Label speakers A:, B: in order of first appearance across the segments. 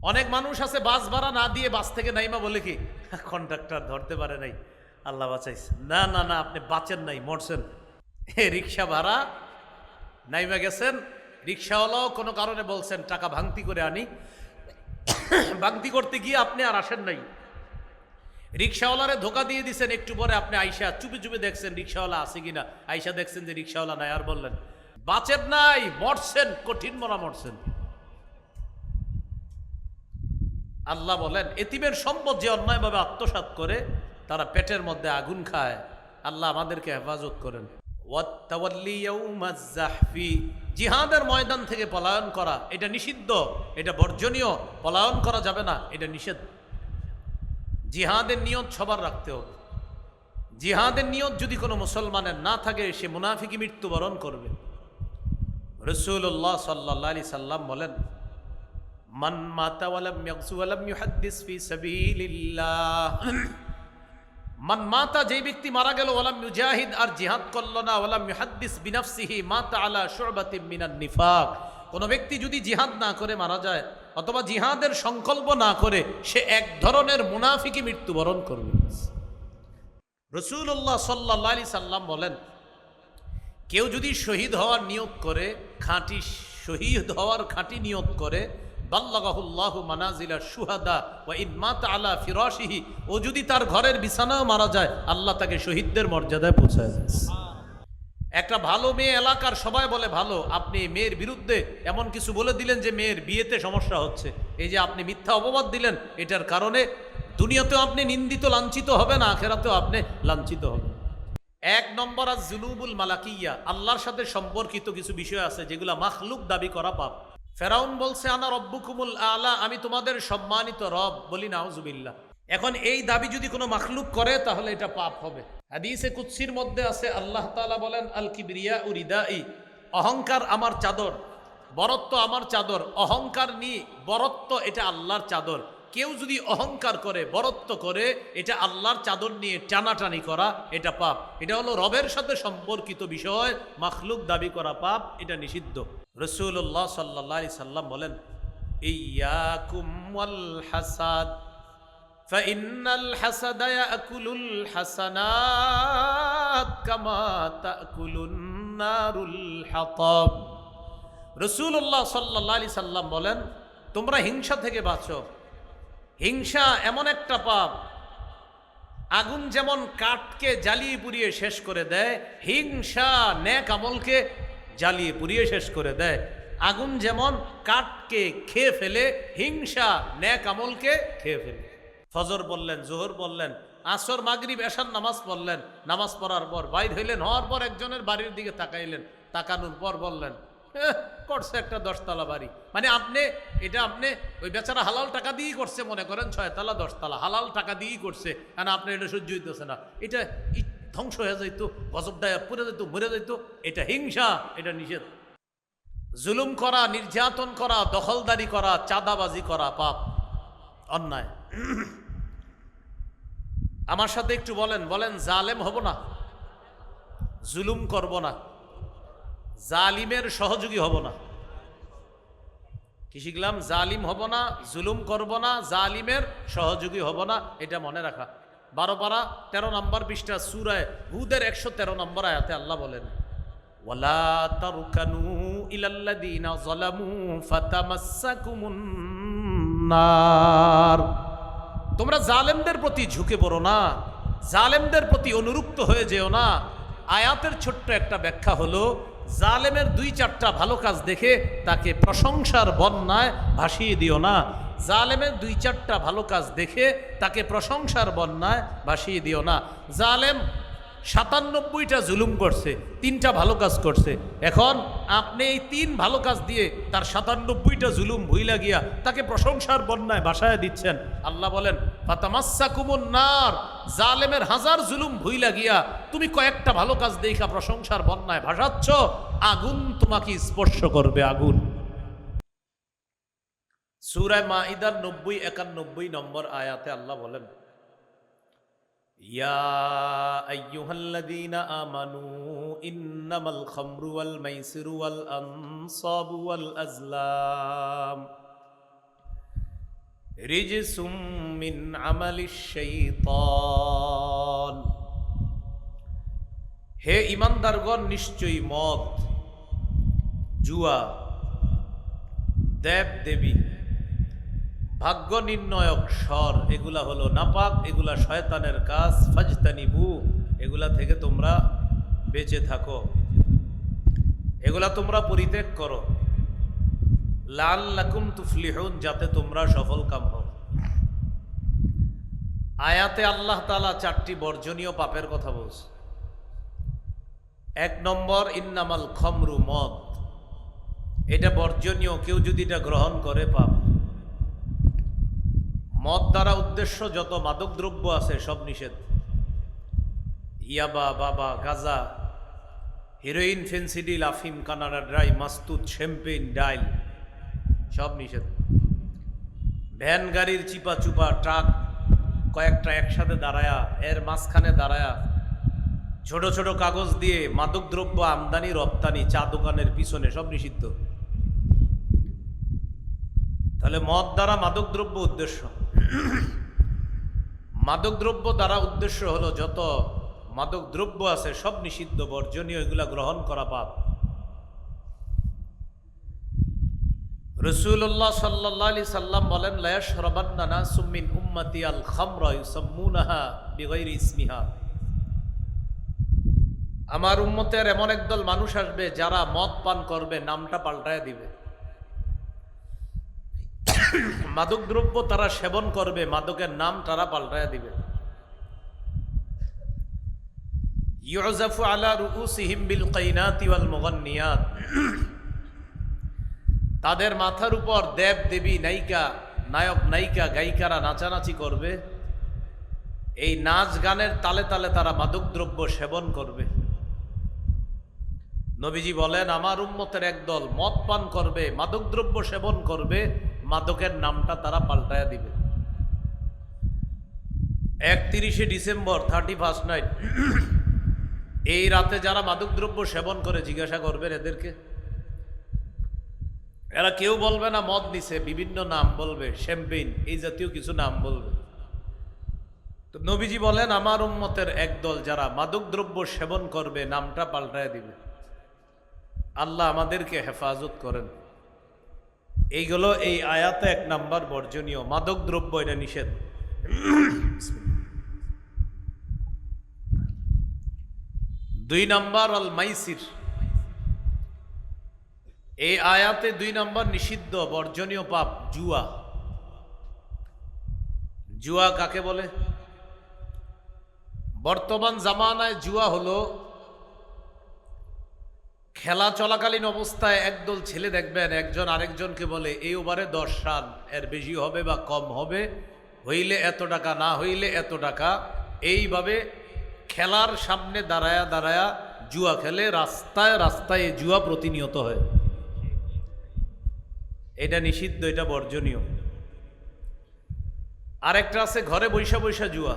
A: অনেক মানুষ আছে বাস ভাড়া না দিয়ে বাস থেকে নাইমা বলে কি কন্ডাক্টর ধরতে পারে নাই, আল্লাহ বাঁচাইছে। না না না, আপনি বাঁচেন নাই, মরছেন। রিক্সা ভাড়া নাইমা গেছেন, রিক্সাওয়ালাও কোনো কারণে বলছেন টাকা ভাঙতি করে আনি, ভাঙতি করতে গিয়ে আপনি আর আসেন নাই। রিক্সাওয়ালারে ধোকা দিয়ে দিচ্ছেন, একটু পরে আপনি আইসা চুপে চুপে দেখছেন রিক্সাওয়ালা আছে কিনা, আইসা দেখছেন যে রিক্সাওয়ালা নাই, আর বললেন বাঁচেন নাই, মরছেন, কঠিন মরা মরছেন। আল্লাহ বলেন এতিমের সম্পদ যে অন্যায়ভাবে আত্মসাৎ করে তারা পেটের মধ্যে আগুন খায়। আল্লাহ আমাদেরকে হেফাজত করেন। জিহাদের ময়দান থেকে পলায়ন করা এটা নিষিদ্ধ, এটা বর্জনীয়, পলায়ন করা যাবে না, এটা নিষেধ। জিহাদের নিয়ত সবার রাখতে হবে। জিহাদের নিয়ত যদি কোনো মুসলমানের না থাকে সে মুনাফিকি মৃত্যুবরণ করবে। রাসূলুল্লাহ সাল্লাল্লাহু আলাইহি সাল্লাম বলেন মান মাতা ওয়ালাম ইয়াগজু ওয়ালাম ইউহাদ্দিস ফি সাবিলিল্লাহ, মান মাতা, যেই ব্যক্তি মারা গেল, ওয়ালাম ইউজাহিদ, আর জিহাদ করল না, ওয়ালাম ইউহাদ্দিস বিনাফসিহি মাতা আলা শুবাতিন মিনান নিফাক, কোন ব্যক্তি যদি জিহাদ না করে মারা যায় অথবা জিহাদের সংকল্প না করে সে এক ধরনের মুনাফিকি মৃত্যুবরণ করবে। রাসূলুল্লাহ সাল্লাল্লাহু আলাইহি সাল্লাম বলেন কেউ যদি শহীদ হওয়ার নিয়ত করে, খাঁটি শহীদ হওয়ার খাঁটি নিয়ত করে, বাল্লাগাহুল্লাহু মানাজিলা শুহাদা ওয়া ইন মাতা আলা ফিরাশিহি, ও যদি তার ঘরের বিছানাও মারা যায় আল্লাহ তাকে শহীদদের মর্যাদায় পৌঁছায় দেন। একটা ভালো মেয়ে, এলাকার সবাই বলে ভালো, আপনি মেয়ের বিরুদ্ধে এমন কিছু বলে দিলেন যে মেয়ের বিয়েতে সমস্যা হচ্ছে, এই যে আপনি মিথ্যা অপবাদ দিলেন, এটার কারণে দুনিয়াতেও আপনি নিন্দিত লাঞ্ছিত হবেন, আখিরাতেও আপনি লাঞ্ছিত হবেন। এক নম্বর আজ জুলুবুল মালাকিয়া, আল্লাহর সাথে সম্পর্কিত কিছু বিষয় আছে যেগুলা মাখলুক দাবি করা পাপ। ফেরাউন বলছে আনা রব্বুকুমুল আলা, আমি তোমাদের সম্মানিত রব, বলি নাউজুবিল্লাহ। এখন এই দাবি যদি কোনো মাখলুক করে তাহলে এটা পাপ হবে। হাদিসে কুদসির মধ্যে আছে আল্লাহ তাআলা বলেন আল কিবরিয়া উরিদাই, অহংকার আমার চাদর, বরত্ব আমার চাদর। অহংকার নি বরত্ব এটা আল্লাহর চাদর। কেউ যদি অহংকার করে, বরত্ব করে, এটা আল্লাহর চাদর নিয়ে টানাটানি করা, এটা পাপ। এটা হলো রবের সাথে সম্পর্কিত বিষয়, মাখলুক দাবি করা পাপ, এটা নিষিদ্ধ। রাসূলুল্লাহ সাল্লাল্লাহু আলাইহি সাল্লাম বলেন ইয়াকুম ওয়াল হাসাদ ফাইন্নাল হাসাদা ইয়াকুলুল হাসানাত কামা তাকুলুন নারুল হাতাব। রাসূলুল্লাহ সাল্লাল্লাহু আলাইহি সাল্লাম বলেন তোমরা হিংসা থেকে বাঁচো। হিংসা এমন একটা পাপ, আগুন যেমন কাঠকে জ্বালিয়ে পুড়িয়ে শেষ করে দেয়, হিংসা নেক আমলকে জ্বালিয়ে পুড়িয়ে শেষ করে দেয়। আগুন যেমন কাঠকে খেয়ে ফেলে, হিংসা নেক আমলকে খেয়ে ফেলে। ফজর বললেন, জোহর বললেন, আসর, মাগরিব, এশার নামাজ পড়লেন, নামাজ পড়ার পর বাইর হইলেন, হওয়ার পর একজনের বাড়ির দিকে তাকাইলেন, তাকানোর পর বললেন করছে একটা 10 তলা বাড়ি, মানে আপনি এটা আপনি ওই বেচারা হালাল টাকা দিয়েই করছে, মনে করেন 6 তলা 10 তলা হালাল টাকা দিয়েই করছে, কারণ আপনি এটা সহ্য হইতেছে না, এটা ধ্বংস হয়ে যাইত, গজব দায়া পুড়ে যেত, মরে যেত। এটা হিংসা, এটা নিষেধ। জুলুম করা, নির্যাতন করা, দখলদারি করা, চাঁদাবাজি করা পাপ, অন্যায়। আমার সাথে একটু বলেন, বলেন জালেম হব না, জুলুম করব না, জালিমের সহযোগী হব না। কি শিখলাম? জালিম হব না, জুলুম করব না, জালিমের সহযোগী হব না, এটা মনে রাখা। 12 পারা 13 নম্বর পৃষ্ঠা সূরা হুদের 113 নম্বর আয়াতে আল্লাহ বলেন ওয়ালা তারকানু ইলাল্লাযিনা যালামু ফাতামাসসাকুমুন নার, তোমরা জালেমদের প্রতি ঝুঁকে পড়ো না, জালেমদের প্রতি অনুরক্ত হয়ে যেও না। আয়াতের ছোট্ট একটা ব্যাখ্যা হলো জালেমের 2-4টা ভালো কাজ দেখে তাকে প্রশংসার বন্যায় ভাসিয়ে দিও না। জালেমের 2-4টা ভালো কাজ দেখে তাকে প্রশংসার বন্যায় ভাসিয়ে দিও না। জালেম 97টা জুলুম করছে, 3টা ভালো কাজ করছে, এখন আপনি এই 3 ভালো কাজ দিয়ে তার 97টা জুলুম ভুইলা গিয়া তাকে প্রশংসার বন্যায় ভাসায় দিচ্ছেন। আল্লাহ বলেন ফাতামাসসাকুমুন নার, জালেমের 1000 জুলুম ভুইলা গিয়া তুমি কয়েকটা ভালো কাজ দেখা প্রশংসার বন্যায় ভাসাচ্ছ, আগুন তোমাকে স্পর্শ করবে, আগুন। সূরা মাইদার 90-91 নম্বর আয়াতে আল্লাহ বলেন ইয়া আইয়ুহাল্লাযীনা আমানু ইন্নামাল খামরু ওয়াল মাইসিরু ওয়াল আনসাবু ওয়াল আজলাম রিজসুম মিন আমালিশ শাইতান। হে ঈমানদারগণ, নিশ্চয়ই মদ, জুয়া, দেব দেবী, ভাগ্য নির্ণয়ক স্বর, এগুলা হলো নাপাক, এগুলা শয়তানের কাজ। ফাজতানিবু, এগুলা থেকে তোমরা বেঁচে থাকো, এগুলা তোমরা পরিত্যাগ করো। লাআল্লাকুম তুফলিহুন, যাতে তোমরা সফল কাম হও। আয়াতে আল্লাহ তাআলা 4টি বর্জনীয় পাপের কথা বলছে। 1 নম্বর, ইন্নামাল খমরু, মদ, এটা বর্জনীয়, কেউ যদি এটা গ্রহণ করে পাপ। মদ দ্বারা উদ্দেশ্য যত মাদক দ্রব্য আছে সব নিষেধ। ইয়াবা, বাবা, গাঁজা, হিরোইন, ফেন্সিডিল, আফিম, কানাডা ড্রাই, মাস্তুত, শ্যাম্পেন, ডাইল, সব নিষেধ। ভ্যান গাড়ির চিপা চুপা, ট্রাক কয়েকটা একসাথে দাঁড়ায়া, এর মাঝখানে দাঁড়ায়া ছোট ছোট কাগজ দিয়ে মাদক দ্রব্য আমদানি রপ্তানি, চা দোকানের পিছনে, সব নিষিদ্ধ। তাহলে মদ দ্বারা মাদক দ্রব্য উদ্দেশ্য। মাদক দ্রব্য দ্বারা উদ্দেশ্য হলো যত মাদক দ্রব্য আছে সব নিষিদ্ধ, বর্জনীয়, এগুলা গ্রহণ করা পাপ। রাসূলুল্লাহ সাল্লাল্লাহু আলাইহি সাল্লাম বলেন, লা ইয়াশরাবান্না নাসুম মিন উম্মতি আল খামরা ইউসাম্মুনাহা বিগাইরি ইসমিহা। আমার উম্মতের এমন একদল মানুষ আসবে যারা মদ পান করবে, নামটা পাল্টায় দিবে। মাদক দ্রব্য তারা সেবন করবে, মাদকের নাম তারা পাল্টায় দিবে। ইউজাফু আলা রুউসিহিম বিল কাইনাতি ওয়াল মুগান্নিয়াত, তাদের মাথার উপর দেব দেবী, নায়িকা, নায়ক নায়িকা, গায়িকারা নাচানাচি করবে। এই নাচ গানের তালে তালে তারা মাদক দ্রব্য সেবন করবে। নবীজি বলেন, আমার উম্মতের একদল মদ পান করবে, মাদক দ্রব্য সেবন করবে, মাদকের নামটা তারা পাল্টায়া দিবে। 31শে ডিসেম্বর, 31st নাইট, এই রাতে যারা মাদক দ্রব্য সেবন করে জিজ্ঞাসা করবেন এদেরকে, এরা কেউ বলবে না মদ নিছে, বিভিন্ন নাম বলবে, শ্যাম্পেইন, এই জাতীয় কিছু নাম বলবে। তো নবীজি বলেন, আমার উম্মতের একদল যারা মাদক দ্রব্য সেবন করবে, নামটা পাল্টায় দিবে। আল্লাহ আমাদেরকে হেফাজত করেন। এইগুলো এই আয়াতে 1 নাম্বার বর্জনীয়, মাদক দ্রব্য, এটা নিষেধ। 2 নাম্বার, আল মাইসির। এই আয়াতে 2 নাম্বার নিষিদ্ধ বর্জনীয় পাপ, জুয়া। জুয়া কাকে বলে? বর্তমান জামানায় জুয়া হলো খেলা চলাকালীন অবস্থায় একদল ছেলে দেখবেন একজন আরেকজনকে বলে, এই ওভারে 10 রান, এর বেশি হবে বা কম হবে, হইলে এত টাকা, না হইলে এত টাকা। এইভাবে খেলার সামনে দাঁড়ায়া দাঁড়ায়া জুয়া খেলে, রাস্তায় রাস্তায় জুয়া প্রতিনিয়ত হয়। এটা নিষিদ্ধ, এটা বর্জনীয়। আরেকটা আছে ঘরে বৈশা বৈশা জুয়া,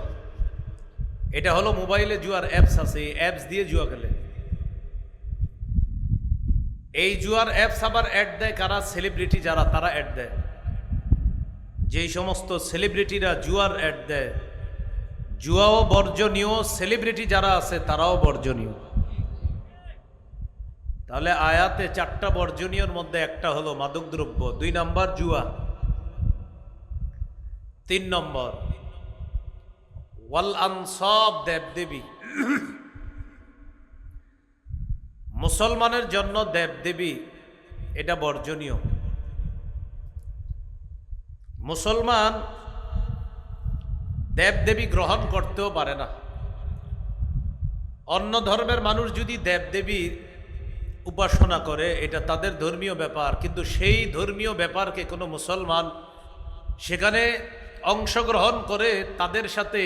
A: এটা হলো মোবাইলে জুয়ার অ্যাপস আছে, এই অ্যাপস দিয়ে জুয়া খেলে। এই জুয়ার অ্যাপস আবার অ্যাড দেয় কারা? সেলিব্রিটি যারা, তারা অ্যাড দেয়। যেই সমস্ত সেলিব্রিটিরা জুয়ার অ্যাড দেয়, জুয়াও বর্জনীয়, সেলিব্রিটি যারা আছে তারাও বর্জনীয়। তাহলে আয়াতে 4টা বর্জনীয়র মধ্যে একটা হলো মাদকদ্রব্য, 2 নাম্বার জুয়া, 3 নম্বর ওয়াল আনসাব, দেবদেবী। মুসলমানের জন্য দেবদেবী এটা বর্জনীয়। মুসলমান দেবদেবী গ্রহণ করতেও পারে না। অন্য ধর্মের মানুষ যদি দেবদেবীর উপাসনা করে, এটা তাদের ধর্মীয় ব্যাপার, কিন্তু সেই ধর্মীয় ব্যাপারকে কোনো মুসলমান সেখানে অংশগ্রহণ করে তাদের সাথে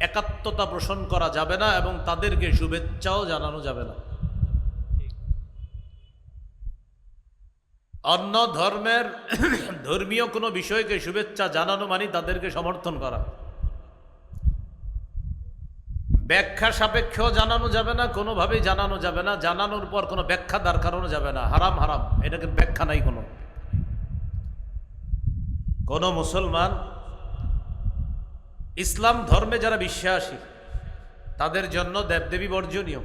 A: একাত্মতা পোষণ করা যাবে না এবং তাদেরকে শুভেচ্ছাও জানানো যাবে না। অন্য ধর্মের ধর্মীয় কোনো বিষয়কে শুভেচ্ছা জানানো মানে তাদেরকে সমর্থন করা। ব্যাখ্যা সাপেক্ষেও জানানো যাবে না, কোনোভাবেই জানানো যাবে না, জানানোর পর কোনো ব্যাখ্যা দাঁড় করানো যাবে না। হারাম হারাম, এটাকে ব্যাখ্যা নাই। কোনো মুসলমান ইসলাম ধর্মে যারা বিশ্বাসী তাদের জন্য দেবদেবী বর্জনীয়।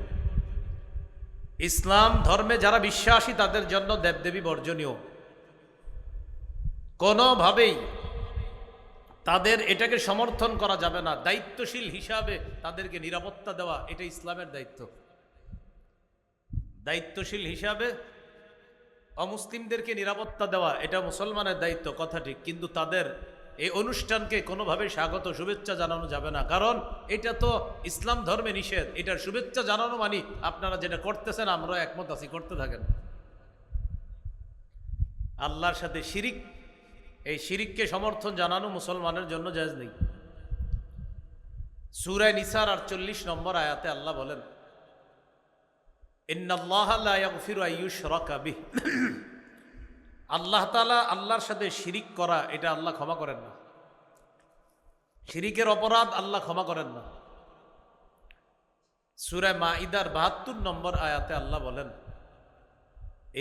A: ইসলাম ধর্মে যারা বিশ্বাসী তাদের জন্য দেবদেবী বর্জনীয়। কোনোভাবেই তাদের এটাকে সমর্থন করা যাবে না। দায়িত্বশীল হিসাবে তাদেরকে নিরাপত্তা দেওয়া এটা ইসলামের দায়িত্ব। দায়িত্বশীল হিসাবে অমুসলিমদেরকে নিরাপত্তা দেওয়া এটা মুসলমানের দায়িত্ব, কথা ঠিক, কিন্তু তাদের এই অনুষ্ঠানকে কোনোভাবে স্বাগত শুভেচ্ছা জানানো যাবে না, কারণ এটা তো ইসলাম ধর্মে নিষেধ। এটার শুভেচ্ছা জানানো মানে আপনারা যেটা করতেছেন আমরা একমত আছি, করতে থাকেন। আল্লাহর সাথে শিরিক, এই শিরিককে সমর্থন জানানো মুসলমানের জন্য জায়েজ নেই। সূরা নিসার 48 নম্বর আয়াতে আল্লাহ বলেন, ইন্নাল্লাহা লা ইয়াগফিরু আইয়ুশরাকা বিহি, আল্লাহ তাআলা আল্লাহর সাথে শিরিক করা এটা আল্লাহ ক্ষমা করেন না। শিরিকের অপরাধ আল্লাহ ক্ষমা করেন না। সূরা মাঈদার 72 নম্বর আয়াতে আল্লাহ বলেন,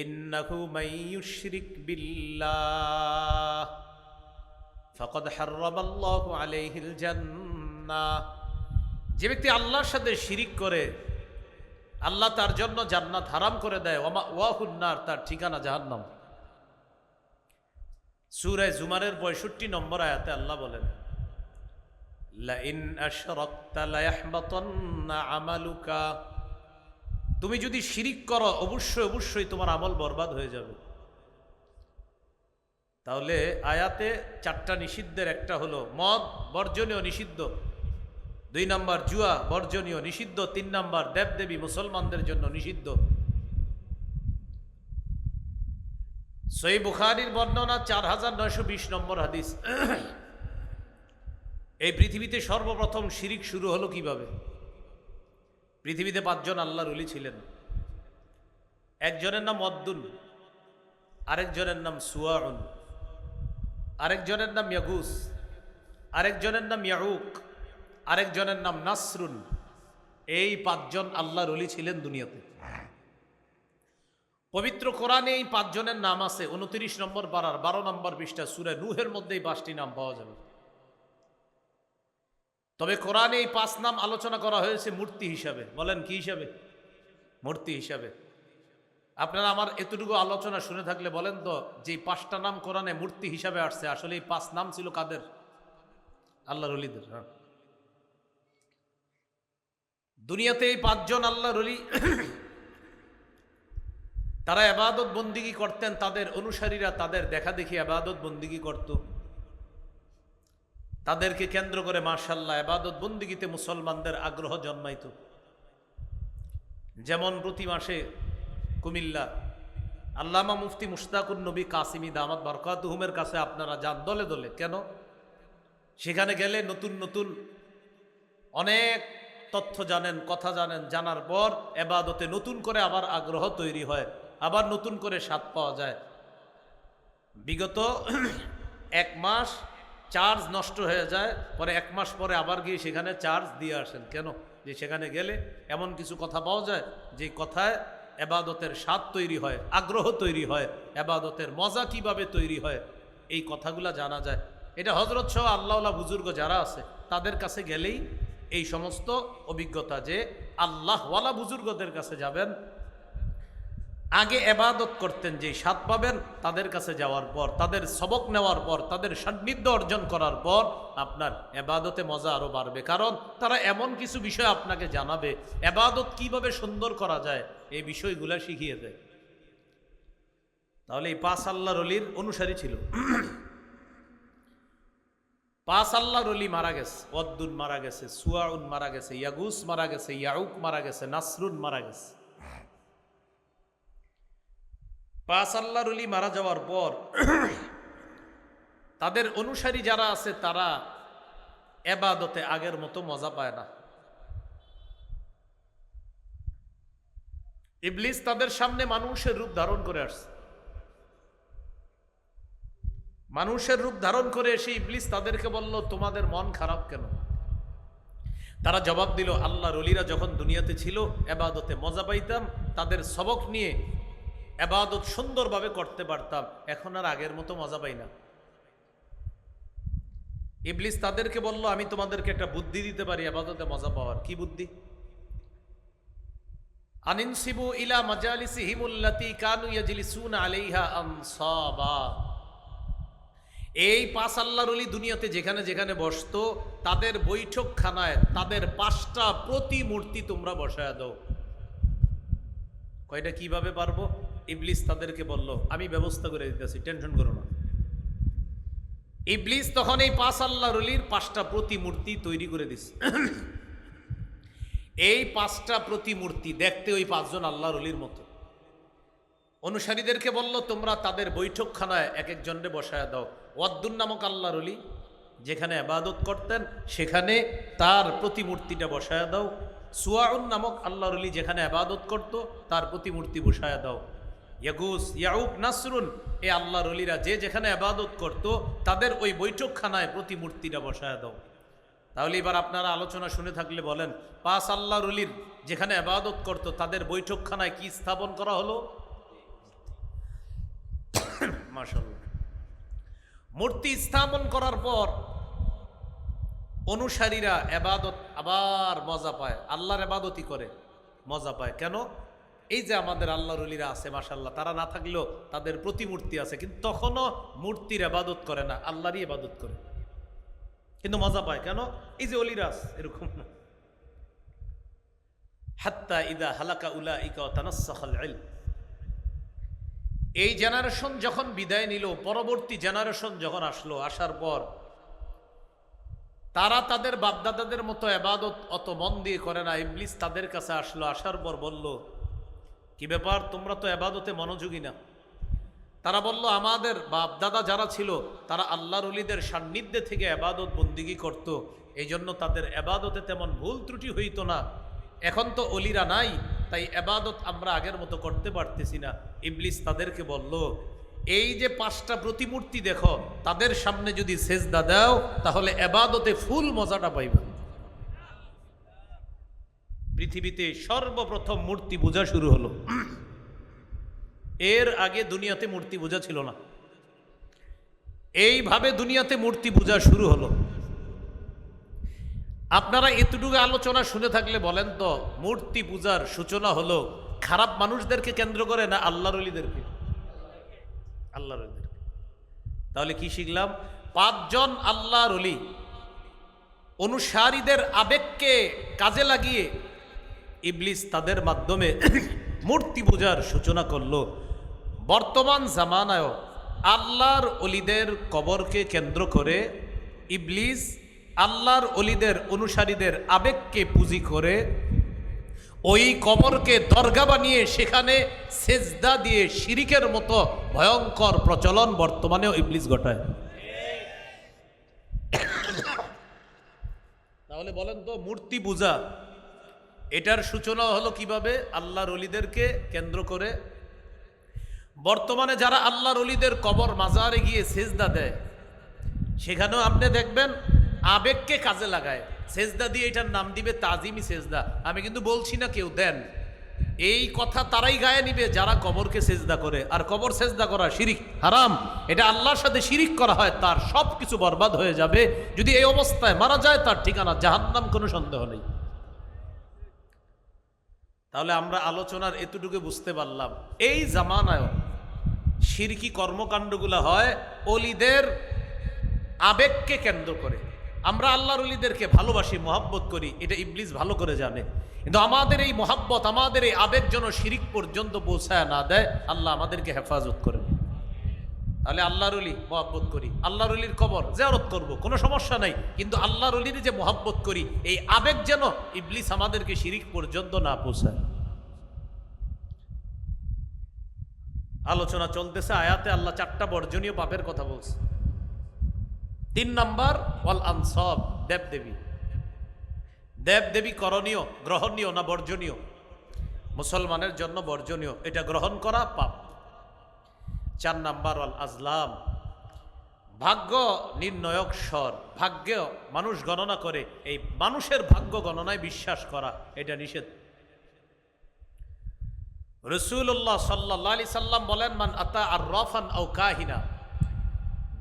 A: ইন্নাহু মাইয়ুশরিক বিল্লাহ ফাকাদ হাররামাল্লাহু আলাইহিল জান্নাহ, যে ব্যক্তি আল্লাহর সাথে শিরিক করে আল্লাহ তার জন্য জান্নাত হারাম করে দেয়, ওয়া মাওয়াহুন নার, তার ঠিকানা জাহান্নাম। সূরা জুমারের 65 নম্বর আয়াতে আল্লাহ বলেন, লা ইন আশরাকতা লা ইয়াহবাতান্না আমালুকা, তুমি যদি শিরিক করো অবশ্যই অবশ্যই তোমার আমল বরবাদ হয়ে যাবে। তাহলে আয়াতে 4টা নিষিদ্ধের একটা হলো মদ বর্জনীয় নিষিদ্ধ, 2 নম্বর জুয়া বর্জনীয় নিষিদ্ধ, 3 নম্বর দেবদেবী মুসলমানদের জন্য নিষিদ্ধ। সহিহ বুখারীর বর্ণনা 4920 নম্বর হাদিস। এই পৃথিবীতে সর্বপ্রথম শিরিক শুরু হলো কিভাবে? পৃথিবীতে 5 জন আল্লাহর ওলি ছিলেন। একজনের নাম অদ্দুন, আরেকজনের নাম সুয়াউন, আরেকজনের নাম ইয়াগুস, আরেকজনের নাম ইয়াউক, আরেকজনের নাম নাসরুন। এই 5 জন আল্লাহর ওলি ছিলেন দুনিয়াতে। পবিত্র কোরআনে এই 5 জনের নাম আছে 29 নম্বর পারার 12 নম্বর পৃষ্ঠা সূরা নূহের মধ্যে এই 5টি নাম পাওয়া যাবে। তবে কোরআনে এই 5 নাম আলোচনা করা হয়েছে মূর্তি হিসাবে। বলেন কি হিসাবে? মূর্তি হিসাবে। আপনারা আমার এতটুকু আলোচনা শুনে থাকলে বলেন তো, যে 5টা নাম কোরআনে মূর্তি হিসাবে আসছে, আসলে এই 5 নাম ছিল কাদের? আল্লাহর ওলিদের। হ্যাঁ, দুনিয়াতে এই 5 জন আল্লাহর ওলি তারা ইবাদত বন্দিগি করতেন, তাদের অনুসারীরা তাদের দেখা দেখি ইবাদত বন্দিগি করত। তাদেরকে কেন্দ্র করে মাশাআল্লাহ ইবাদত বন্দিগিতে মুসলমানদের আগ্রহ জন্মাইত। যেমন প্রতি মাসে কুমিল্লা আল্লামা মুফতি মুশতাকুন নবী কাসিমি দামাত বরকাতুহুমের কাছে আপনারা যান দলে দলে। কেন? সেখানে গেলে নতুন নতুন অনেক তথ্য জানেন, কথা জানেন, জানার পর ইবাদতে নতুন করে আবার আগ্রহ তৈরি হয়, আবার নতুন করে স্বাদ পাওয়া যায়। বিগত 1 মাস চার্জ নষ্ট হয়ে যায়, পরে 1 মাস পরে আবার গিয়ে সেখানে চার্জ দিয়ে আসেন। কেন? যে সেখানে গেলে এমন কিছু কথা পাওয়া যায় যে কথায় ইবাদতের স্বাদ তৈরি হয়, আগ্রহ তৈরি হয়, ইবাদতের মজা কিভাবে তৈরি হয় এই কথাগুলা জানা যায়। এটা হযরত সহ আল্লাহওয়ালা বুজুর্গ যারা আছে তাদের কাছে গেলেই এই সমস্ত অভিজ্ঞতা, যে আল্লাহওয়ালা বুজুর্গদের কাছে যাবেন, আগে ইবাদত করতেন, যে স্বাদ পাবেন তাদের কাছে যাওয়ার পর, তাদের সবক নেওয়ার পর, তাদের সান্নিধ্য অর্জন করার পর আপনার ইবাদতে মজা আরো বাড়বে। কারণ তারা এমন কিছু বিষয় আপনাকে জানাবে, ইবাদত কিভাবে সুন্দর করা যায় এই বিষয়গুলো শিখিয়ে দেয়। তাহলে এই 5 আল্লাহর ওলির অনুসারী ছিল। 5 আল্লাহর ওলি মারা গেছে। ওয়াদ্দুন মারা গেছে, সুয়াউন মারা গেছে, ইয়াগুস মারা গেছে, ইয়াউক মারা গেছে, নাসরুন মারা গেছে। 5 আল্লাহর ওলি মারা যাওয়ার পর তাদের অনুসারী যারা আছে তারা ইবাদতে আগের মতো মজা পায় না। ইবলিস তাদের সামনে মানুষের রূপ ধারণ করে আসছে। মানুষের রূপ ধারণ করে এসে ইবলিস তাদেরকে বলল, তোমাদের মন খারাপ কেন? তারা জবাব দিল, আল্লাহর ওলিরা যখন দুনিয়াতে ছিল ইবাদতে মজা পাইতাম, তাদের সবক নিয়ে ইবাদত সুন্দরভাবে করতে পারতাম, এখন আর আগের মতো মজা পাই না। ইবলিস তাদেরকে বলল, আমি তোমাদেরকে একটা বুদ্ধি দিতে পারি ইবাদতে মজা পাওয়ার। কি বুদ্ধি? আনিনসিবু ইলা মাজালিসিহিমুল্লাতী কানু ইয়াজলিসুনা আলাইহা আনসাবা। এই 5 আল্লাহর ওলি দুনিয়াতে যেখানে যেখানে বসতো, তাদের বৈঠকখানায় তাদের 5টা প্রতিমূর্তি তোমরা বসায়া দাও। কয়টা? কিভাবে পারবো? ইবলিস তাদেরকে বলল, আমি ব্যবস্থা করে দিতেছি, টেনশন করো না। ইবলিস তখন এই 5 আল্লাহর ওলির 5টা প্রতিমূর্তি তৈরি করে দিছে। এই 5টা প্রতিমূর্তি দেখতে ওই 5 জন আল্লাহর ওলির মতো। অনুসারীদেরকে বলল, তোমরা তাদের বৈঠকখানায় এক একজনকে বসায়া দাও। ওয়াদ্দুন নামক আল্লাহর ওলি যেখানে ইবাদত করতেন সেখানে তার প্রতিমূর্তিটা বসায়া দাও। সুয়াউন নামক আল্লাহর ওলি যেখানে ইবাদত করত তার প্রতিমূর্তি বসায়া দাও। ইয়াগুস, ইয়াউক, নাসরুন এই আল্লাহর ওলিরা যে যেখানে ইবাদত করত তাদের ওই বৈঠকখানায় প্রতিমূর্তিটা বসায়া দাও। তাহলে এবার আপনারা আলোচনা শুনে থাকলে বলেন, 5 আল্লাহর ওলির যেখানে ইবাদত করত তাদের বৈঠকখানায় কি স্থাপন করা হলো? মাশাআল্লাহ। মূর্তি স্থাপন করার পর অনুসারীরা ইবাদত আবার মজা পায়, আল্লাহর ইবাদতই করে মজা পায়। কেন? এই যে আমাদের আল্লাহর ওলিরা আছে মাশাআল্লাহ, তারা না থাকলেও তাদের প্রতিমূর্তি আছে, কিন্তু তখনও মূর্তির ইবাদত করে না, আল্লাহরই ইবাদত করে, কিন্তু মজা পায়। কেন? এই যে ওলিরা আছে এরকম না। হাত্তা ইদা হালাকা উলাইকা ওয়া তানাসসাখাল ইলম। এই জেনারেশন যখন বিদায় নিল, পরবর্তী জেনারেশন যখন আসলো, আসার পর তারা তাদের বাপদাদাদের মতো ইবাদত অত মন দিয়ে করে না। ইবলিস তাদের কাছে আসলো, আসার পর বলল, কি ব্যাপার, তোমরা তো ইবাদতে মনোযোগী না। তারা বলল, আমাদের বাপদাদা যারা ছিল তারা আল্লাহর ওলিদের সান্নিধ্যে থেকে ইবাদত বন্দিগি করত, এই জন্য তাদের ইবাদতে তেমন ভুল ত্রুটি হইতো না। এখন তো ওলিরা নাই, তাই ইবাদত আমরা আগের মতো করতে পারতেছি না। ইবলিস তাদেরকে বলল, এই যে 5টা প্রতিমূর্তি দেখো, তাদের সামনে যদি সেজদা দাও তাহলে ইবাদতে ফুল মজাটা পাইবে। পৃথিবীতে সর্বপ্রথম মূর্তি পূজা শুরু হলো। এর আগে দুনিয়াতে মূর্তি পূজা ছিল না। এইভাবে দুনিয়াতে মূর্তি পূজা শুরু হলো। আপনারা এতটুকু আলোচনা শুনে থাকলে বলেন তো, মূর্তি পূজার সূচনা হলো খারাপ মানুষদেরকে কেন্দ্র করে না আল্লাহর ওলিদেরকে? আল্লাহর ওলিদেরকে। তাহলে কি শিখলাম? 5 জন আল্লাহর ওলি অনুসারীদের আবেগকে কাজে লাগিয়ে ইবলিস তাদের মাধ্যমে মূর্তি পূজার সূচনা করলো। বর্তমান জামানায়ও আল্লাহর ওলিদের কবরকে কেন্দ্র করে ইবলিস আল্লাহর ওলিদের অনুসারীদের আবেগকে পুঁজি করে ওই কবরকে দরগা বানিয়ে সেখানে সেজদা দিয়ে শিরিকের মতো ভয়ঙ্কর প্রচলন বর্তমানেও ইবলিস ঘটায়। তাহলে বলেন তো, মূর্তি পূজা এটার সূচনা হলো কিভাবে? আল্লাহর ওলিদেরকে কেন্দ্র করে। বর্তমানে যারা আল্লাহর ওলিদের কবর মাজারে গিয়ে সেজদা দেয়, সেখানেও আপনি দেখবেন আবেগকে কাজে লাগায়, সেজদা দিয়ে এটার নাম দিবে তাজিমি সেজদা। আমি কিন্তু বলছি না কেউ দেন, এই কথা তারাই গায়ে নিবে যারা কবরকে সেজদা করে। আর কবর সেজদা করা শিরিক, হারাম। এটা আল্লাহর সাথে শিরিক করা হয়, তার সব কিছু বরবাদ হয়ে যাবে। যদি এই অবস্থায় মারা যায় তার ঠিকানা জাহান্নাম, কোনো সন্দেহ নেই। তাহলে আমরা আলোচনার এতটুকু বুঝতে পারলাম, এই জামানায় শিরকি কর্মকাণ্ডগুলো হয় ওলিদের আবেগকে কেন্দ্র করে। আমরা আল্লাহর ওলিদেরকে ভালোবাসি, মহাব্বত করি, এটা ইবলিস ভালো করে জানে। কিন্তু আমাদের এই মহাব্বত, আমাদের এই আবেগ যেন শিরিক পর্যন্ত পৌঁছায় না দেয়, আল্লাহ আমাদেরকে হেফাজত করে। তাহলে আল্লাহর ওলি মহাব্বত করি, আল্লাহর ওলির কবর জিয়ারত করব, কোনো সমস্যা নাই, কিন্তু আল্লাহর ওলির যে মহাব্বত করি এই আবেগ যেন ইবলিস আমাদেরকে শিরিক পর্যন্ত না পৌঁছায়। আলোচনা চলতেছে, আয়াতে আল্লাহ 4টা বর্জনীয় পাপের কথা বলছে। 3 নাম্বার ওয়াল আনসাব, দেবদেবী। দেবদেবী করণীয়, গ্রহণীয় না বর্জনীয়? মুসলমানের জন্য বর্জনীয়, এটা গ্রহণ করা পাপ। 4 নাম্বার ওয়াল আজলাম, ভাগ্য নির্ণয়ক স্বর, ভাগ্য মানুষ গণনা করে, এই মানুষের ভাগ্য গণনায় বিশ্বাস করা, এটা নিষেধ। রাসূলুল্লাহ সাল্লাল্লাহু আলাইহি সাল্লাম বলেন, মান আতা আররাফান আও কাহিনা,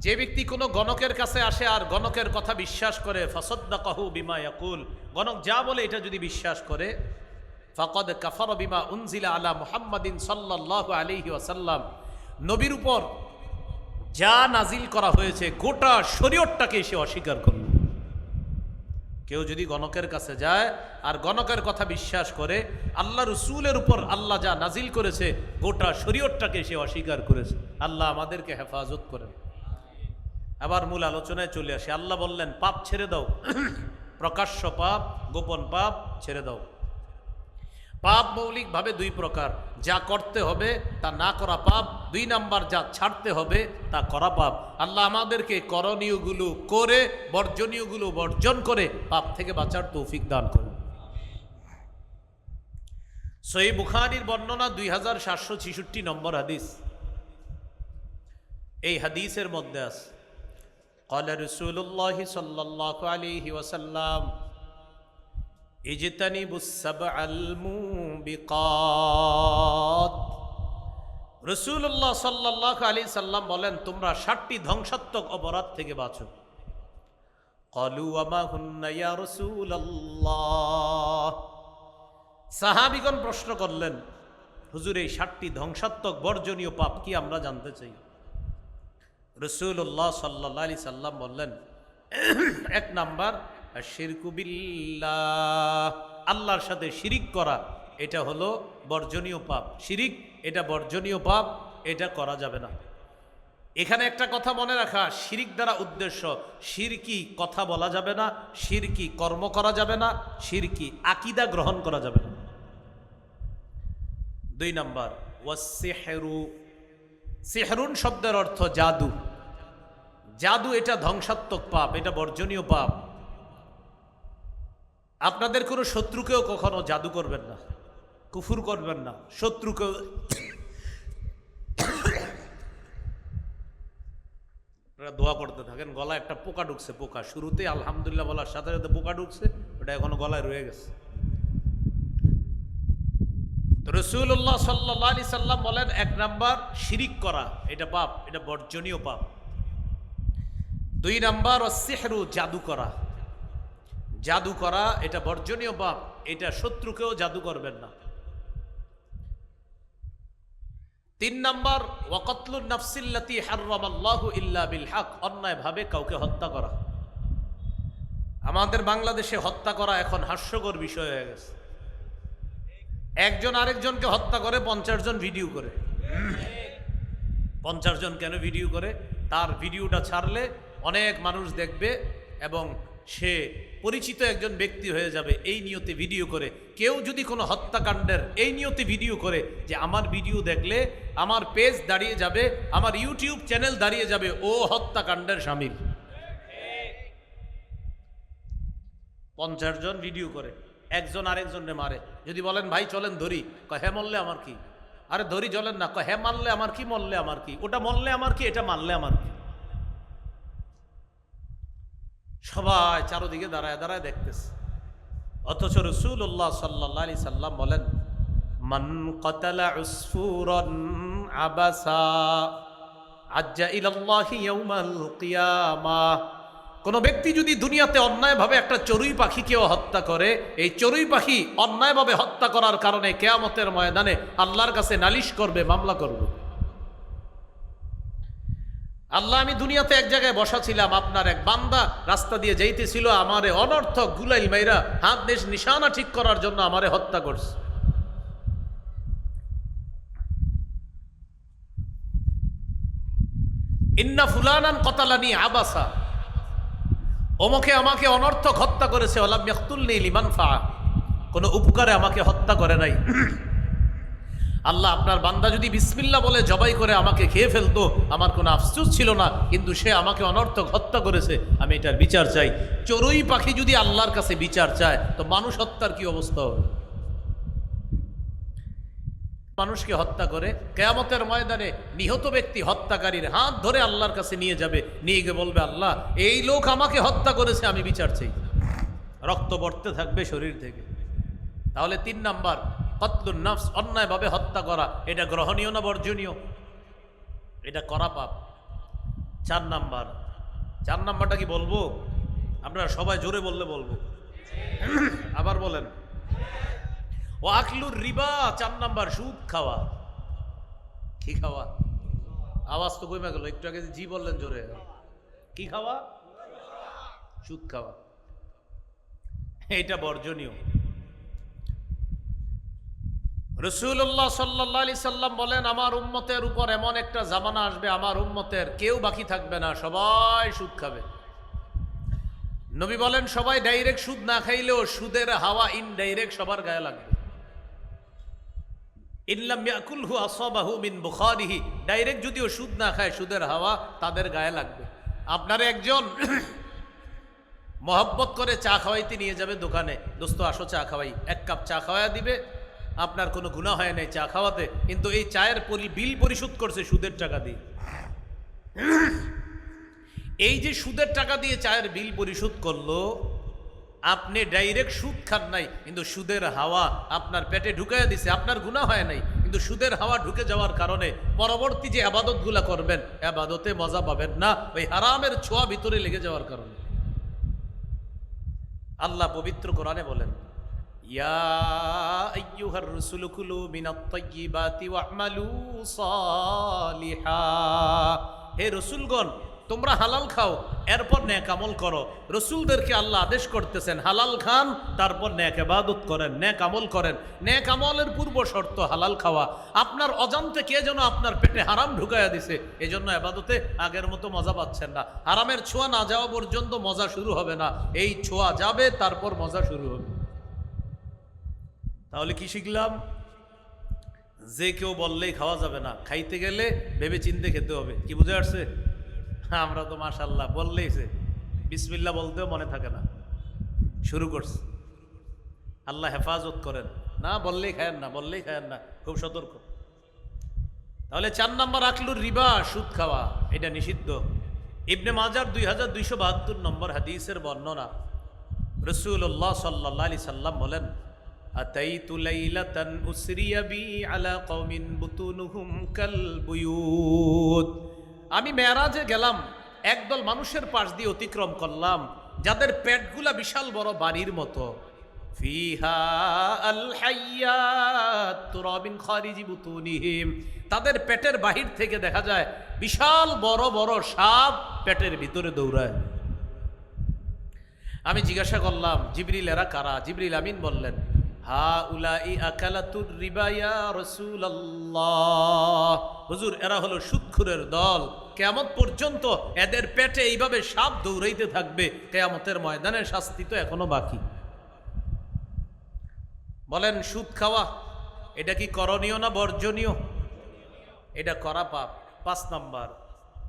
A: যে ব্যক্তি কোনো গণকের কাছে আসে আর গণকের কথা বিশ্বাস করে, ফাসাদ্দাকাহু বিমা ইয়াকুল, গণক যা বলে এটা যদি বিশ্বাস করে, ফাকাদ কাফারা বিমা উনজিলা আলা মুহাম্মাদিন সাল্লাল্লাহু আলাইহি ওয়াসাল্লাম, নবীর উপর যা নাজিল করা হয়েছে গোটা শরীয়তটাকে সে অস্বীকার করল। কেউ যদি গণকের কাছে যায় আর গণকের কথা বিশ্বাস করে, আল্লাহ রসুলের উপর আল্লাহ যা নাজিল করেছে গোটা শরীয়তটাকে সে অস্বীকার করেছে। আল্লাহ আমাদেরকে হেফাজত করেন। আবার মূল আলোচনায় চলে আসে। আল্লাহ বললেন পাপ ছেড়ে দাও, প্রকাশ্য পাপ, গোপন পাপ ছেড়ে দাও। পাপ মৌলিকভাবে দুই প্রকার, যা করতে হবে তা না করা পাপ, 2 নাম্বার যা ছাড়তে হবে তা করা পাপ। আল্লাহ আমাদেরকে করণীয়গুলো করে বর্জনীয়গুলো বর্জন করে পাপ থেকে বাঁচার তৌফিক দান করেন। সহিহ বুখারীর বর্ণনা 2766 নম্বর হাদিস। এই হাদিসের মধ্যে আছে قال رسول الله صلى الله عليه وسلم اجتنبوا السبع الموبقات। রাসূলুল্লাহ সাল্লাল্লাহু আলাইহি সাল্লাম বলেন তোমরা 7টি ধ্বংসাত্মক অপরাধ থেকে বাঁচো। قالوا وما هن يا رسول الله। সাহাবীগণ প্রশ্ন করলেন হুজুর এই 7টি ধ্বংসাত্মক বর্জনীয় পাপ কি, আমরা জানতে চাই। রাসূলুল্লাহ সাল্লাল্লাহু আলাইহি সাল্লাম বললেন 1 নাম্বার আশরিকু বিল্লাহ, আল্লাহর সাথে শিরিক করা, এটা হলো বর্জনীয় পাপ। শিরিক এটা বর্জনীয় পাপ, এটা করা যাবে না। এখানে একটা কথা মনে রাখা, শিরিক দ্বারা উদ্দেশ্য শিরকি কথা বলা যাবে না, শিরকি কর্ম করা যাবে না, শিরকি আকীদা গ্রহণ করা যাবে না। 2 নাম্বার ওয়াসসিহরু, সিহরুন শব্দের অর্থ জাদু। জাদু এটা ধ্বংসাত্মক পাপ, এটা বর্জনীয় পাপ। আপনাদের কোনো শত্রুকেও কখনো জাদু করবেন না, কুফুর করবেন না, শত্রুকেও। দোয়া করতে থাকেন। গলায় একটা পোকা ঢুকছে, পোকা শুরুতে আলহামদুলিল্লাহ বলার সাথে সাথে পোকা ঢুকছে, ওটা এখনো গলায় রয়ে গেছে। রাসূলুল্লাহ সাল্লাল্লাহু আলাইহি সাল্লাম বলেন 1 নাম্বার শিরিক করা, এটা পাপ, এটা বর্জনীয় পাপ। 2 নাম্বার ওয়াসসিহরু, জাদু করা। জাদু করা এটা বর্জনীয় পাপ, এটা শত্রুকেও জাদু করবেন না। 3 নাম্বার ওয়াকাতলুন নাফসিল্লাতী হারামাল্লাহু ইল্লা বিল হক, অন্যায়ভাবে কাউকে হত্যা করা। আমাদের বাংলাদেশে হত্যা করা এখন হাস্যকর বিষয় হয়ে গেছে। একজন আরেকজনকে হত্যা করে 50 জন ভিডিও করে। 50 জন কেন ভিডিও করে? তার ভিডিওটা ছাড়লে অনেক মানুষ দেখবে এবং সে পরিচিত একজন ব্যক্তি হয়ে যাবে, এই নিয়তে ভিডিও করে। কেউ যদি কোনো হত্যাকাণ্ডের এই নিয়তে ভিডিও করে যে আমার ভিডিও দেখলে আমার পেজ দাঁড়িয়ে যাবে, আমার ইউটিউব চ্যানেল দাঁড়িয়ে যাবে, ও হত্যাকাণ্ডের শামিল। 50 জন ভিডিও করে, একজন আরেকজনকে মারে। যদি বলেন ভাই চলেন ধরি, কয় হ্যাঁ মরলে আমার কি? আরে ধরি চলেন না, কয় হ্যাঁ মারলে আমার কি, মরলে আমার কি? ওটা মরলে আমার কি, এটা মারলে আমার কি? সবাই চারদিকে দাঁড়ায় দাঁড়ায় দেখতেছে। অথচ রাসূলুল্লাহ সাল্লাল্লাহু আলাইহি সাল্লাম বলেন মান কাতালা উসফুরান আবাসা আজ্জা ইলাল্লাহি ইয়াউমাল কিয়ামাহ। কোন ব্যক্তি যদি দুনিয়াতে অন্যায়ভাবে একটা চড়ুই পাখিকেও হত্যা করে, এই চড়ুই পাখি অন্যায়ভাবে হত্যা করার কারণে কিয়ামতের ময়দানে আল্লাহর কাছে নালিশ করবে, মামলা করবে। আল্লাহ, আমি দুনিয়াতে এক জায়গায় বসা ছিলাম, আপনার এক বান্দা রাস্তা দিয়ে যাইতেছিল, আমারে অনর্থক গুলাইল মাইরা হাত দেশ নিশানা ঠিক করার জন্য আমারে হত্যা করছে। ইন্না ফুলানান কতালানি আবাসা, অমুকে আমাকে অনর্থক হত্যা করেছে, ওয়ালাম ইয়াকতুলনি লিমানফা, কোনো উপকারে আমাকে হত্যা করে নাই। আল্লাহ, আপনার বান্দা যদি বিসমিল্লাহ বলে জবাই করে আমাকে খেয়ে ফেলতো, আমার কোনো আফসোস ছিল না, কিন্তু সে আমাকে অনর্থক হত্যা করেছে, আমি এটার বিচার চাই। চড়ুই পাখি যদি আল্লাহর কাছে বিচার চায়, তো মানুষ হত্যার কি অবস্থা হবে? মানুষকে হত্যা করে কিয়ামতের ময়দানে নিহত ব্যক্তি হত্যাকারীর হাত ধরে আল্লাহর কাছে নিয়ে যাবে, নিয়ে গিয়ে বলবে আল্লাহ, এই লোক আমাকে হত্যা করেছে, আমি বিচার চাই। রক্ত পড়তে থাকবে শরীর থেকে। তাহলে 3 নাম্বার কতলুন নফস, অন্যায়ভাবে হত্যা করা, এটা গ্রহণীয় না বর্জনীয়? এটা করা পাপ। 4 নাম্বার, 4 নাম্বারটা কি বলবো? আপনারা সবাই জোরে বললে বলবো। আবার বলেন। ও আকলুর রিবা, 4 নাম্বার সুদ খাওয়া। কি খাওয়া? আওয়াজ তো কমে গেল, একটু আগে জি বললেন জোরে। কি খাওয়া? সুদ খাওয়া। এটা বর্জনীয়। রাসূলুল্লাহ সাল্লাল্লাহু আলাইহি সাল্লাম বলেন, আমার উম্মতের উপর এমন একটা জামানা আসবে, আমার উম্মতের কেউ বাকি থাকবে না, সবাই সুদ খাবে। নবী বলেন, সবাই ডাইরেক্ট সুদ না খাইলেও সুদের হাওয়া ইনডাইরেক্ট সবার গায়ে লাগবে। ইল্লাম ইয়াকুলহু আসাবাহু মিন বুখারিহি, ডাইরেক্ট যদিও সুদ না খায়, সুদের হাওয়া তাদের গায়ে লাগবে। আপনার একজন মহব্বত করে চা খাওয়াইতে নিয়ে যাবে দোকানে, দোস্ত আসো চা খাওয়াই, 1 কাপ চা খাওয়াইয়া দিবে, আপনার কোনো গুনাহ হয় নাই চা খাওয়াতে, কিন্তু এই চায়ের বিল পরিশোধ করছে সুদের টাকা দিয়ে। এই যে সুদের টাকা দিয়ে চায়ের বিল পরিশোধ করলো, আপনি ডাইরেক্ট সুদ খান নাই, কিন্তু সুদের হাওয়া আপনার পেটে ঢুকাইয়া দিছে, আপনার গুনাহ হয় নাই, কিন্তু সুদের হাওয়া ঢুকে যাওয়ার কারণে পরবর্তী যে আবাদতগুলা করবেন, আবাদতে মজা পাবেন না, ওই হারামের ছোঁয়া ভিতরে লেগে যাওয়ার কারণে। আল্লাহ পবিত্র কোরআনে বলেন, ইয়া আইয়ুহার রাসূলু কুলু মিনাত তাইয়্যিবাতি ওয়া'মালু সালিহা। হে রাসূলগণ, তোমরা হালাল খাও, এরপর নেক আমল করো। রাসূলদেরকে আল্লাহ আদেশ করতেছেন, হালাল খান, তারপর নেক ইবাদত করেন, নেক আমল করেন। নেক আমলের পূর্ব শর্ত হালাল খাওয়া। আপনার অজান্তে কে যেন আপনার পেটে হারাম ঢুকাইয়া দিছে, এজন্য ইবাদতে আগের মতো মজা পাচ্ছেন না। হারামের ছোঁয়া না যাওয়া পর্যন্ত মজা শুরু হবে না, এই ছোঁয়া যাবে, তারপর মজা শুরু হবে। তাহলে কি শিখলাম? যে কেউ বললেই খাওয়া যাবে না, খাইতে গেলে ভেবে চিন্তে খেতে হবে। কি বুঝে আসছে? আমরা তো মাশাআল্লাহ বললেই সে বিসমিল্লাহ বলতেও মনে থাকে না, শুরু করছে। আল্লাহ হেফাজত করেন। না বললেই খায়েন না, বললেই খায়েন না, খুব সতর্ক। তাহলে 4 নাম্বার আকলুর রিবা, সুদ খাওয়া, এটা নিষিদ্ধ। ইবনে মাজার 2272 নম্বর হাদিসের বর্ণনা, রাসূলুল্লাহ সাল্লাল্লাহু আলাইহি সাল্লাম বলেন, আতাইতু লাইলাতান উসরিয়া বি আলা কওমিন বুতুনুহুম কাল বুয়ুত। আমি মেরাজে গেলাম, একদল মানুষের পাশ দিয়ে অতিক্রম করলাম, যাদের পেটগুলা বিশাল বড় বাড়ির মতো। ফিহা আল হাইয়াত তুরা মিন খারিজি বুতুনিহিম, তাদের পেটের বাহির থেকে দেখা যায় বিশাল বড় বড় সাপ পেটের ভিতরে দৌড়ায়। আমি জিজ্ঞাসা করলাম, জিবরিল এরা কারা? জিবরিল আমিন বললেন, হা উলাই আকালাতুর রিবা ইয়া রাসূলুল্লাহ। হুজুর, এরা হলো সুদখোরের দল। কিয়ামত পর্যন্ত এদের পেটে এইভাবে সাপ দৌড়াইতে থাকবে, কিয়ামতের ময়দানে শাস্তি তো এখনো বাকি। বলেন, সুদ খাওয়া এটা কি করণীয় না বর্জনীয়? এটা করা পাপ। 5 নাম্বার,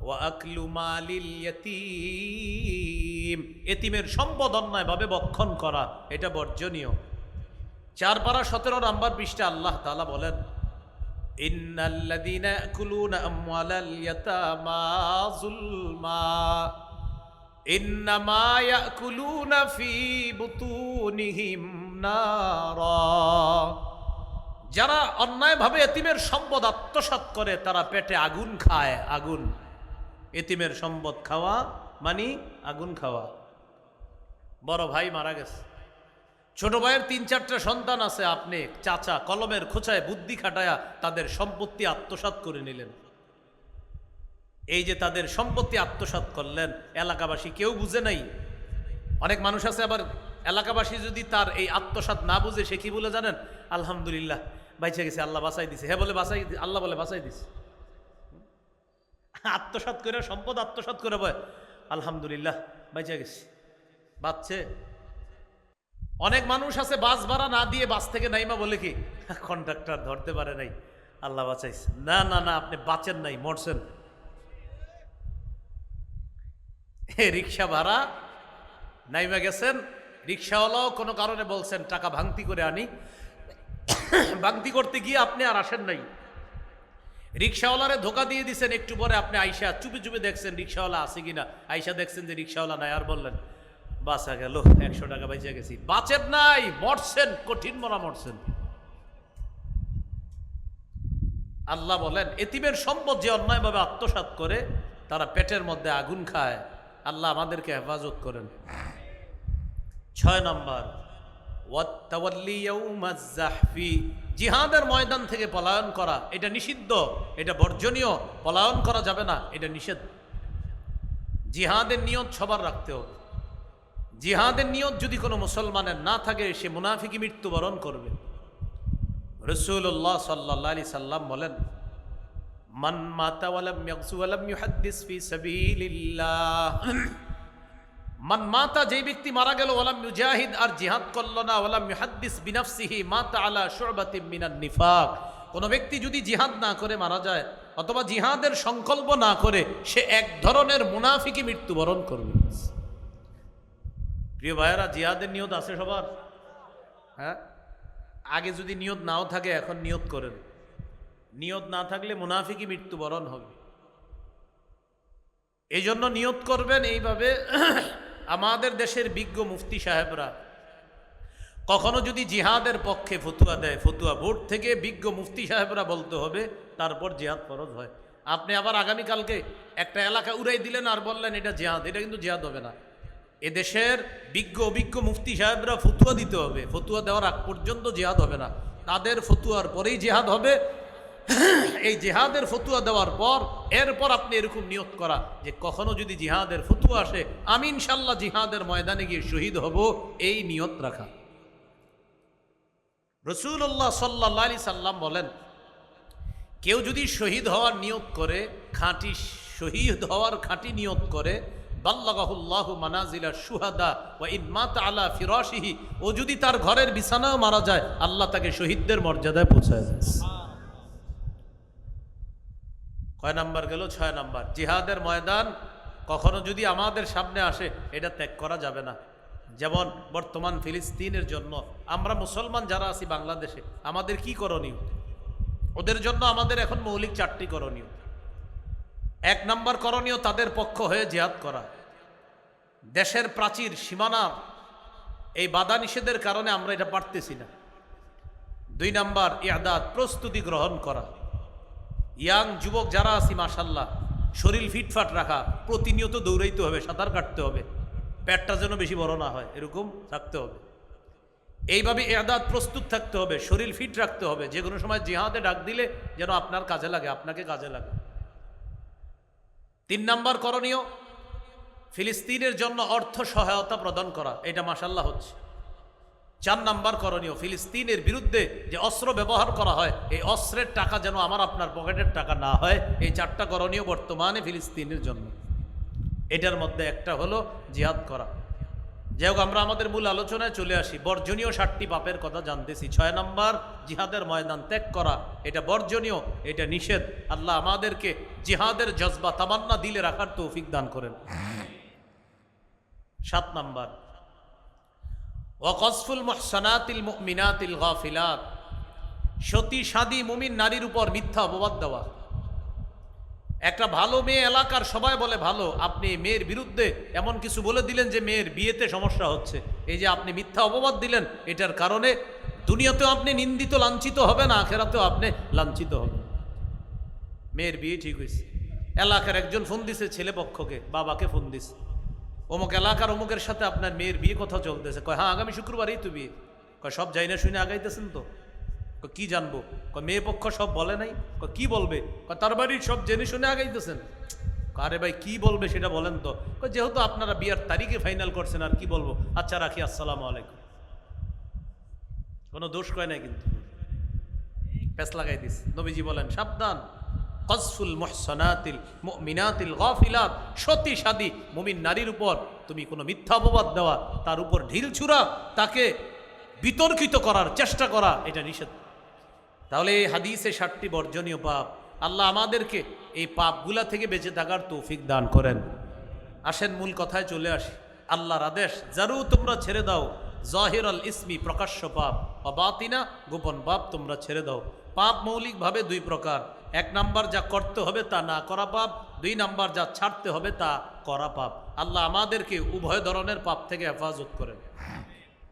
A: ওয়া আকলু মালিল ইয়াতীম, এতিমের সম্পদ অন্যায়ভাবে ভক্ষণ করা, এটা বর্জনীয়। 4 পারা 17 নাম্বার পৃষ্ঠা আল্লাহ তাআলা বলেন, ইন্নাল্লাযীনা ইয়াকুলুনা আমওয়ালাল ইয়াতামা যুলমা ইন্নামা ইয়াকুলুনা ফি বুতুনিহিম নারা। যারা অন্যায়ভাবে এতিমের সম্পদ আত্মসাৎ করে, তারা পেটে আগুন খায়। আগুন, এতিমের সম্পদ খাওয়া মানে আগুন খাওয়া। বড় ভাই মারা গেছে, ছোট ভাইয়ের 3-4টা সন্তান আছে, আপনি চাচা কলমের খোঁচায় বুদ্ধি খাটায়া তাদের সম্পত্তি আত্মসাৎ করে নিলেন। এই যে তাদের সম্পত্তি আত্মসাৎ করলেন, এলাকাবাসী কেউ বুঝে নাই। অনেক মানুষ আছে আবার, এলাকাবাসী যদি তার এই আত্মসাৎ না বুঝে, সে কি বলে জানেন? আলহামদুলিল্লাহ, বাইচে গেছে, আল্লাহ বাঁচাই দিছে। হ্যাঁ বলে বাঁচাই, আল্লাহ বলে বাঁচাই দিছে। আত্মসাৎ করে, সম্পদ আত্মসাৎ করে বয় আলহামদুলিল্লাহ বাইচে গেছে, বাঁচছে। অনেক মানুষ আছে বাস ভাড়া না দিয়ে বাস থেকে নাইমা বলে কি, কন্ট্রাক্টর ধরতে পারে নাই, আল্লাহ বাঁচাইছে। না না না, আপনি বাঁচেন নাই, মরছেন। রিক্সা ভাড়া নাইমা গেছেন, রিক্সাওয়ালাও কোনো কারণে বলছেন টাকা ভাঙতি করে আনি, ভাঙতি করতে গিয়ে আপনি আর আসেন নাই। রিক্সাওয়ালারে ধোকা দিয়ে দিচ্ছেন, একটু পরে আপনি আইসা চুপে চুপে দেখছেন রিক্সাওয়ালা আছে কিনা, আইসা দেখছেন যে রিক্সাওয়ালা নাই, আর বললেন বাঁচা গেল, 100 টাকা বাইচা গেছি। বাঁচেন নাই, মরছেন, কঠিন মরা মরছেন। আল্লাহ বলেন, এতিমের সম্পদ যে অন্যায়ভাবে আত্মসাৎ করে, তারা পেটের মধ্যে আগুন খায়। আল্লাহ আমাদেরকে হেফাজত করেন। 6 নম্বর, ওয়াত্তাওয়াল্লি ইয়াউমাজ যাহফি, জিহাদের ময়দান থেকে পলায়ন করা এটা নিষিদ্ধ, এটা বর্জনীয়। পলায়ন করা যাবে না, এটা নিষেধ। জিহাদের নিয়ত সবার রাখতে হবে। জিহাদের নিয়ত যদি কোনো মুসলমানের না থাকে, সে মুনাফিকি মৃত্যুবরণ করবে। রাসূলুল্লাহ সাল্লাল্লাহু আলাইহি সাল্লাম বলেন, মান মাতা ওয়ালাম ইয়াগজু ওয়ালাম ইউহাদ্দিস ফি সাবিলিল্লাহ, মান মাতা, যেই ব্যক্তি মারা গেল, ওয়ালাম ইউজাহিদ, আর জিহাদ করল না, ওয়ালাম ইউহাদ্দিস বিনাফসিহি মাতা আলা শুবাতিন মিনান নিফাক, কোন ব্যক্তি যদি জিহাদ না করে মারা যায় অথবা জিহাদের সংকল্প না করে, সে এক ধরনের মুনাফিকি মৃত্যুবরণ করবে। প্রিয় ভাইয়েরা, জিহাদের নিয়ত আছে সবার? হ্যাঁ, আগে যদি নিয়ত নাও থাকে এখন নিয়ত করেন। নিয়ত না থাকলে মুনাফিকি মৃত্যুবরণ হবে। এই জন্য নিয়ত করবেন এইভাবে। আমাদের দেশের বিজ্ঞ মুফতি সাহেবরা কখনো যদি জিহাদের পক্ষে ফতুয়া দেয়, ফতুয়া বোর্ড থেকে বিজ্ঞ মুফতি সাহেবরা বলতে হবে, তারপর জিহাদ ফরজ হয়। আপনি আবার আগামীকালকে একটা এলাকা উড়াই দিলেন আর বললেন এটা জিহাদ, এটা কিন্তু জিহাদ হবে না। এদেশের বিজ্ঞ অভিজ্ঞ মুফতি সাহেবরা ফতুয়া দিতে হবে। ফতুয়া দেওয়ার আগ পর্যন্ত জিহাদ হবে না, তাদের ফতুয়ার পরেই জিহাদ হবে। এই জিহাদের ফতুয়া দেওয়ার পর এরপর আপনি এরকম নিয়ত করা যে কখনো যদি জিহাদের ফতুয়া আসে, আমি ইনশাল্লাহ জিহাদের ময়দানে গিয়ে শহীদ হব, এই নিয়ত রাখা। রাসূলুল্লাহ সাল্লাল্লাহু আলাইহি সাল্লাম বলেন, কেউ যদি শহীদ হওয়ার নিয়ত করে, খাঁটি শহীদ হওয়ার খাঁটি নিয়ত করে, বাল্লাগাহুল্লাহু মানাজিলা শুহাদা ওয়া ইন মাতা আলা ফিরাশিহি, ও যদি তার ঘরের বিছানায় মারা যায়, আল্লাহ তাকে শহীদদের মর্যাদায় পৌঁছায় দেয়। কয় নাম্বার গেল? 6 নাম্বার, জিহাদের ময়দান কখনো যদি আমাদের সামনে আসে, এটা ত্যাগ করা যাবে না। যেমন বর্তমান ফিলিস্তিনের জন্য আমরা মুসলমান যারা আছি বাংলাদেশে, আমাদের কি করণীয়? ওদের জন্য আমাদের এখন মৌলিক 4টি করণীয়। 1 নাম্বার করণীয়, তাদের পক্ষ হয়ে জিহাদ করা। দেশের প্রাচীর সীমানা এই বাধা নিষেধের কারণে আমরা এটা পারতেছি না। 2 নাম্বার, ইআদাদ, প্রস্তুতি গ্রহণ করা। ইয়াং যুবক যারা আছি মাশাল্লাহ, শরীর ফিটফাট রাখা, প্রতিনিয়ত দৌড়াইতে হবে, সাঁতার কাটতে হবে, পেটটা যেন বেশি বড় না হয়, এরকম থাকতে হবে। এইভাবে ইআদাদ, প্রস্তুত থাকতে হবে, শরীর ফিট রাখতে হবে, যে কোনো সময় জিহাদে ডাক দিলে যেন আপনার কাজে লাগে, আপনাকে কাজে লাগে। 3 নাম্বার করণীয়, ফিলিস্তিনের জন্য অর্থ সহায়তা প্রদান করা, এটা মাশাল্লাহ হচ্ছে। 4 নাম্বার করণীয়, ফিলিস্তিনের বিরুদ্ধে যে অস্ত্র ব্যবহার করা হয়, এই অস্ত্রের টাকা যেন আমার আপনার পকেটের টাকা না হয়। এই 4টা করণীয় বর্তমানে ফিলিস্তিনের জন্য। এটার মধ্যে একটা হলো জিহাদ করা। যাই হোক, আমরা আমাদের মূল আলোচনায় চলে আসি। বর্জনীয় 7টি পাপের কথা জানতেছি। 6 নাম্বার, জিহাদের ময়দান ত্যাগ করা, এটা বর্জনীয়, এটা নিষেধ। আল্লাহ আমাদেরকে জিহাদের জজবা, তামান্না দিলে রাখার তৌফিক দান করেন। 7 নাম্বার, ওয়াকসফুল মুহসানাতিল মুমিনাতিল গাফিলাত, সতী সাদী মুমিন নারীর উপর মিথ্যা অপবাদ দেওয়া। একটা ভালো মেয়ে, এলাকার সবাই বলে ভালো, আপনি মেয়ের বিরুদ্ধে এমন কিছু বলে দিলেন যে মেয়ের বিয়েতে সমস্যা হচ্ছে। এই যে আপনি মিথ্যা অপবাদ দিলেন, এটার কারণে দুনিয়াতেও আপনি নিন্দিত, লাঞ্ছিত হবেন, আখেরাতেও আপনি লাঞ্ছিত হবেন। মেয়ের বিয়ে ঠিক হয়েছে, এলাকার একজন ফোন দিছে ছেলে পক্ষকে, বাবাকে ফোন দিছে, অমুক এলাকার অমুকের সাথে আপনার মেয়ের বিয়ে কথা চলতেছে। কয় হ্যাঁ, আগামী শুক্রবারই তো বিয়ে। কয় সব যাই না শুনে আগাইতেছেন তো? কি জানবো? কয় মেয়ে পক্ষ সব বলে নাই। কয় কি বলবে? কয় তার বাড়ির সব জেনে শুনে আগাইতেছেন। আরে ভাই কি বলবে সেটা বলেন তো। কয় যেহেতু আপনারা বিয়ার তারিখে ফাইনাল করছেন, আর কি বলবো, আচ্ছা রাখি, আসসালামু আলাইকুম। কোনো দোষ কয় নাই, কিন্তু প্যাস লাগাই দিস। নবীজি বলেন সাবধান, কসফুল মুহসানাতিল মুমিনাতিল গাফিলাত, সতী সাদী মুমিন নারীর উপর তুমি কোনো মিথ্যা অপবাদ দেওয়া, তার উপর ঢিল ছুঁড়া, তাকে বিতর্কিত করার চেষ্টা করা, এটা নিষেধ। তাহলে এই হাদিসে 7টি বর্জনীয় পাপ। আল্লাহ আমাদেরকে এই পাপগুলা থেকে বেঁচে থাকার তৌফিক দান করেন। আসেন মূল কথায় চলে আসি। আল্লাহর আদেশ, জারু তোমরা ছেড়ে দাও জাহিরাল ইসমি, প্রকাশ্য পাপ, বা বাতিনা, গোপন পাপ তোমরা ছেড়ে দাও। পাপ মৌলিকভাবে 2 প্রকার। 1 নাম্বার, যা করতে হবে তা না করা পাপ। 2 নাম্বার, যা ছাড়তে হবে তা করা পাপ। আল্লাহ আমাদেরকে উভয় ধরনের পাপ থেকে হেফাজত করেন।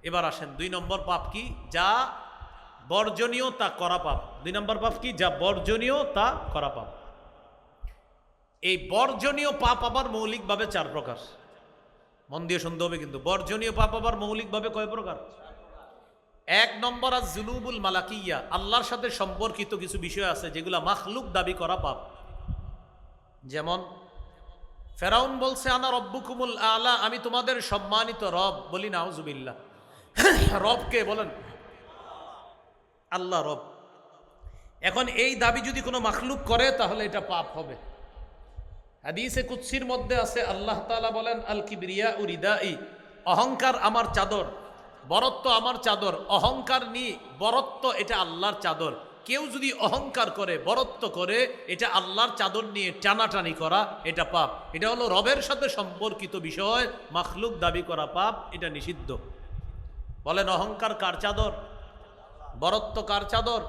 A: এবার আসেন 2 নম্বর পাপ কি? যা বর্জনীয় তা করা পাপ। 2 নম্বর পাপ কি? যা বর্জনীয় তা করা পাপ। এই বর্জনীয় পাপ আবার মৌলিকভাবে 4 প্রকার। মন দিয়ে শুনতে হবে কিন্তু, বর্জনীয় পাপ আবার মৌলিকভাবে কয় প্রকার? 1 নম্বর আয-যুনুবুল মালাকিয়া, আল্লাহর সাথে সম্পর্কিত কিছু বিষয় আছে যেগুলা মাখলুক দাবি করা পাপ। যেমন ফেরাউন বলছে আনা রব্বুকুমুল আলা, আমি তোমাদের সম্মানিত রব। বলি নাউজুবিল্লাহ। রব কে বলেন? আল্লাহ রব। এখন এই দাবি যদি কোনো মাখলুক করে তাহলে এটা পাপ হবে। হাদিসে কুদসির মধ্যে আছে, আল্লাহ তাআলা বলেন আল কিবরিয়া উরিদাই, অহংকার আমার চাদর, বরত্ব আমার চাদর। অহংকার নি বরত্ব এটা আল্লাহর চাদর। কেউ যদি অহংকার করে, বরত্ব করে, এটা আল্লাহর চাদর নিয়ে টানাটানি করা, এটা পাপ। এটা হলো রবের সাথে সম্পর্কিত বিষয়, মাখলুক দাবি করা পাপ, এটা নিষিদ্ধ। বলেন অহংকার কার চাদর? বরত্ব কার চাদর?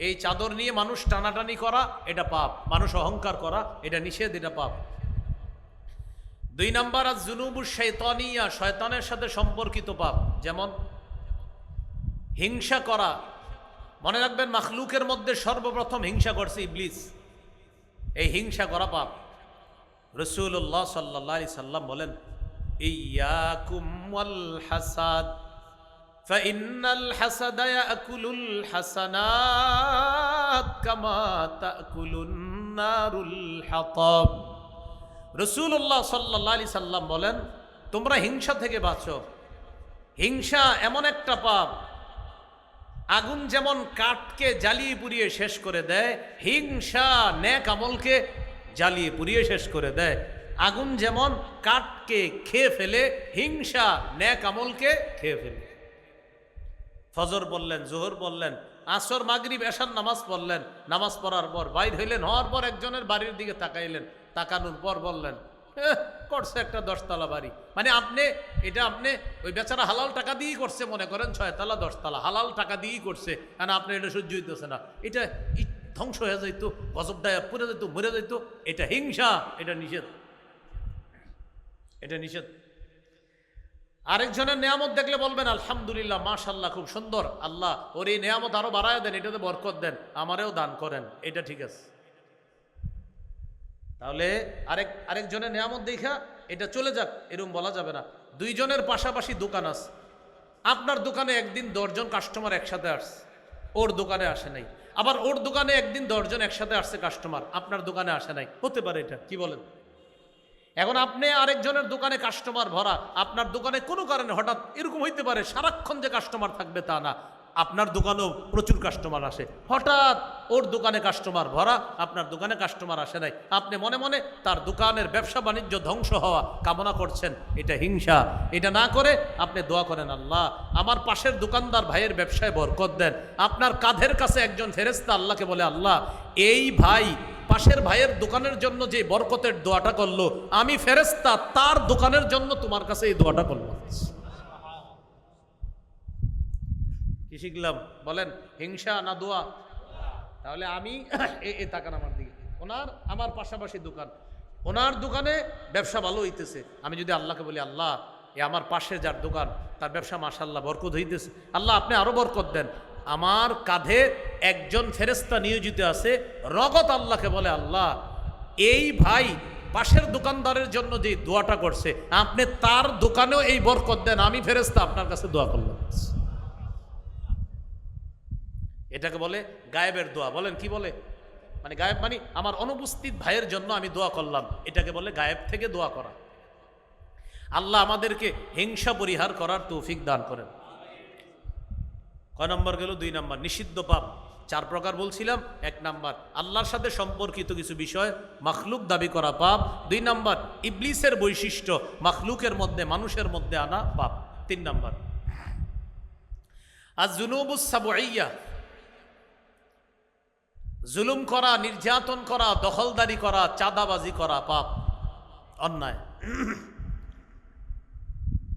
A: এই চাদর নিয়ে মানুষ টানাটানি করা এটা পাপ। মানুষ অহংকার করা এটা নিষেধ, এটা পাপ। 2 নাম্বার আয-যুনুবুশ শাইতানিয়া, শয়তানের সাথে সম্পর্কিত পাপ। যেমন হিংসা করা। মনে রাখবেন মাখলুকের মধ্যে সর্বপ্রথম হিংসা করছে ইবলিস। এই হিংসা করা পাপ। রাসূলুল্লাহ সাল্লাল্লাহু আলাইহি সাল্লাম বলেন ইয়াকুম ওয়াল হাসাদ ফাইন্নাল হাসাদা ইয়াকুলুল হাসানাত কামা তাকুলুন নারুল হাতাব। রাসূলুল্লাহ সাল্লাল্লাহু আলাইহি সাল্লাম বলেন তোমরা হিংসা থেকে বাঁচো। হিংসা এমন একটা পাপ, আগুন যেমন কাঠকে জ্বালিয়ে পুড়িয়ে শেষ করে দেয়, হিংসা নেক আমলকে জ্বালিয়ে পুড়িয়ে শেষ করে দেয়। আগুন যেমন কাঠকে খেয়ে ফেলে, হিংসা নেক আমলকে খেয়ে ফেলে। ফজর বললেন, জোহর বললেন, আসর, মাগরিব, এশার নামাজ পড়লেন। নামাজ পড়ার পর বাইর হইলেন, হওয়ার পর একজনের বাড়ির দিকে তাকাইলেন। তাকানোর পর বললেন করছে একটা 10 তলা বাড়ি। মানে আপনি ওই বেচারা হালাল টাকা দিয়েই করছে, মনে করেন 6 তলা 10 তলা হালাল টাকা দিয়েই করছে, কারণ আপনি এটা সহ্য হইতেছে না। এটা ধ্বংস হয়ে যাইত, গজব দায়া পুড়ে যেত, মরে যেত। এটা হিংসা, এটা নিষেধ, এটা নিষেধ। আরেকজনের নেয়ামত দেখলে বলবেন আলহামদুলিল্লাহ, মাশাআল্লাহ, খুব সুন্দর, আল্লাহ ওর এই নেয়ামত আরো বাড়ায় দেন, এটাতে বরকত দেন, আমারেও দান করেন, এটা ঠিক আছে। তাহলে আরেকজনের নেয়ামত দেখা এটা চলে যাক এরকম বলা যাবে না। 2 জনের পাশাপাশি দোকান আছে, আপনার দোকানে একদিন 10 জন কাস্টমার একসাথে আসছে, ওর দোকানে আসে নাই। আবার ওর দোকানে একদিন 10 জন একসাথে আসছে কাস্টমার, আপনার দোকানে আসে নাই। হতে পারে এটা, কি বলেন? এখন আপনি আরেকজনের দোকানে কাস্টমার ভরা, আপনার দোকানে কোনো কারণে হঠাৎ এরকম হইতে পারে সারাক্ষণ যে কাস্টমার থাকবে তা না, আপনার দোকানেও প্রচুর কাস্টমার আসে। হঠাৎ ওর দোকানে কাস্টমার ভরা, আপনার দোকানে কাস্টমার আসে নাই। আপনি মনে মনে তার দোকানের ব্যবসা বাণিজ্য ধ্বংস হওয়া কামনা করছেন, এটা হিংসা। এটা না করে আপনি দোয়া করেন, আল্লাহ আমার পাশের দোকানদার ভাইয়ের ব্যবসায় বরকত দেন। আপনার কাঁধের কাছে একজন ফেরেশতা আল্লাহকে বলে, আল্লাহ এই ভাই পাশের ভাইয়ের দোকানের জন্য যে বরকতের দোয়াটা করলো, আমি ফেরেশতা তার দোকানের জন্য তোমার কাছে এই দোয়াটা করলো। কি শিখলাম বলেন? হিংসা না দোয়া? তাহলে আমি তাকান আমার দিকে, আমার পাশাপাশি দোকান, ওনার দোকানে ব্যবসা ভালো হইতেছে। আমি যদি আল্লাহকে বলি, আল্লাহ এ আমার পাশে যার দোকান তার ব্যবসা মাশাআল্লাহ বরকত হইতেছে, আল্লাহ আপনি আরো বরকত দেন। আমার কাঁধে একজন ফেরেশতা নিয়োজিত আছে, রগত আল্লাহকে বলে, আল্লাহ এই ভাই পাশের দোকানদারের জন্য যে দোয়াটা করছে, আপনি তার দোকানেও এই বরকত দেন, আমি ফেরেশতা আপনার কাছে দোয়া করলাম। এটাকে বলে গায়েবের দোয়া। বলেন কি বলে? মানে গায়েব মানে আমার অনুপস্থিত ভাইয়ের জন্য আমি দোয়া করলাম, এটাকে বলে গায়েব থেকে দোয়া করা। আল্লাহ আমাদেরকে হিংসা পরিহার করার তৌফিক দান করেন। কয় নম্বর গেল? 2 নম্বর নিষিদ্ধ পাপ। 4 প্রকার বলছিলাম। 1 নম্বর আল্লাহর সাথে সম্পর্কিত কিছু বিষয় মাখলুক দাবি করা পাপ। 2 নম্বর ইবলিসের বৈশিষ্ট্য মাখলুকের মধ্যে, মানুষের মধ্যে আনা পাপ। 3 নম্বর আয-যুনুবুস সাবঈয়া, জুলুম করা, নির্যাতন করা, দখলদারি করা, চাঁদাবাজি করা পাপ, অন্যায়।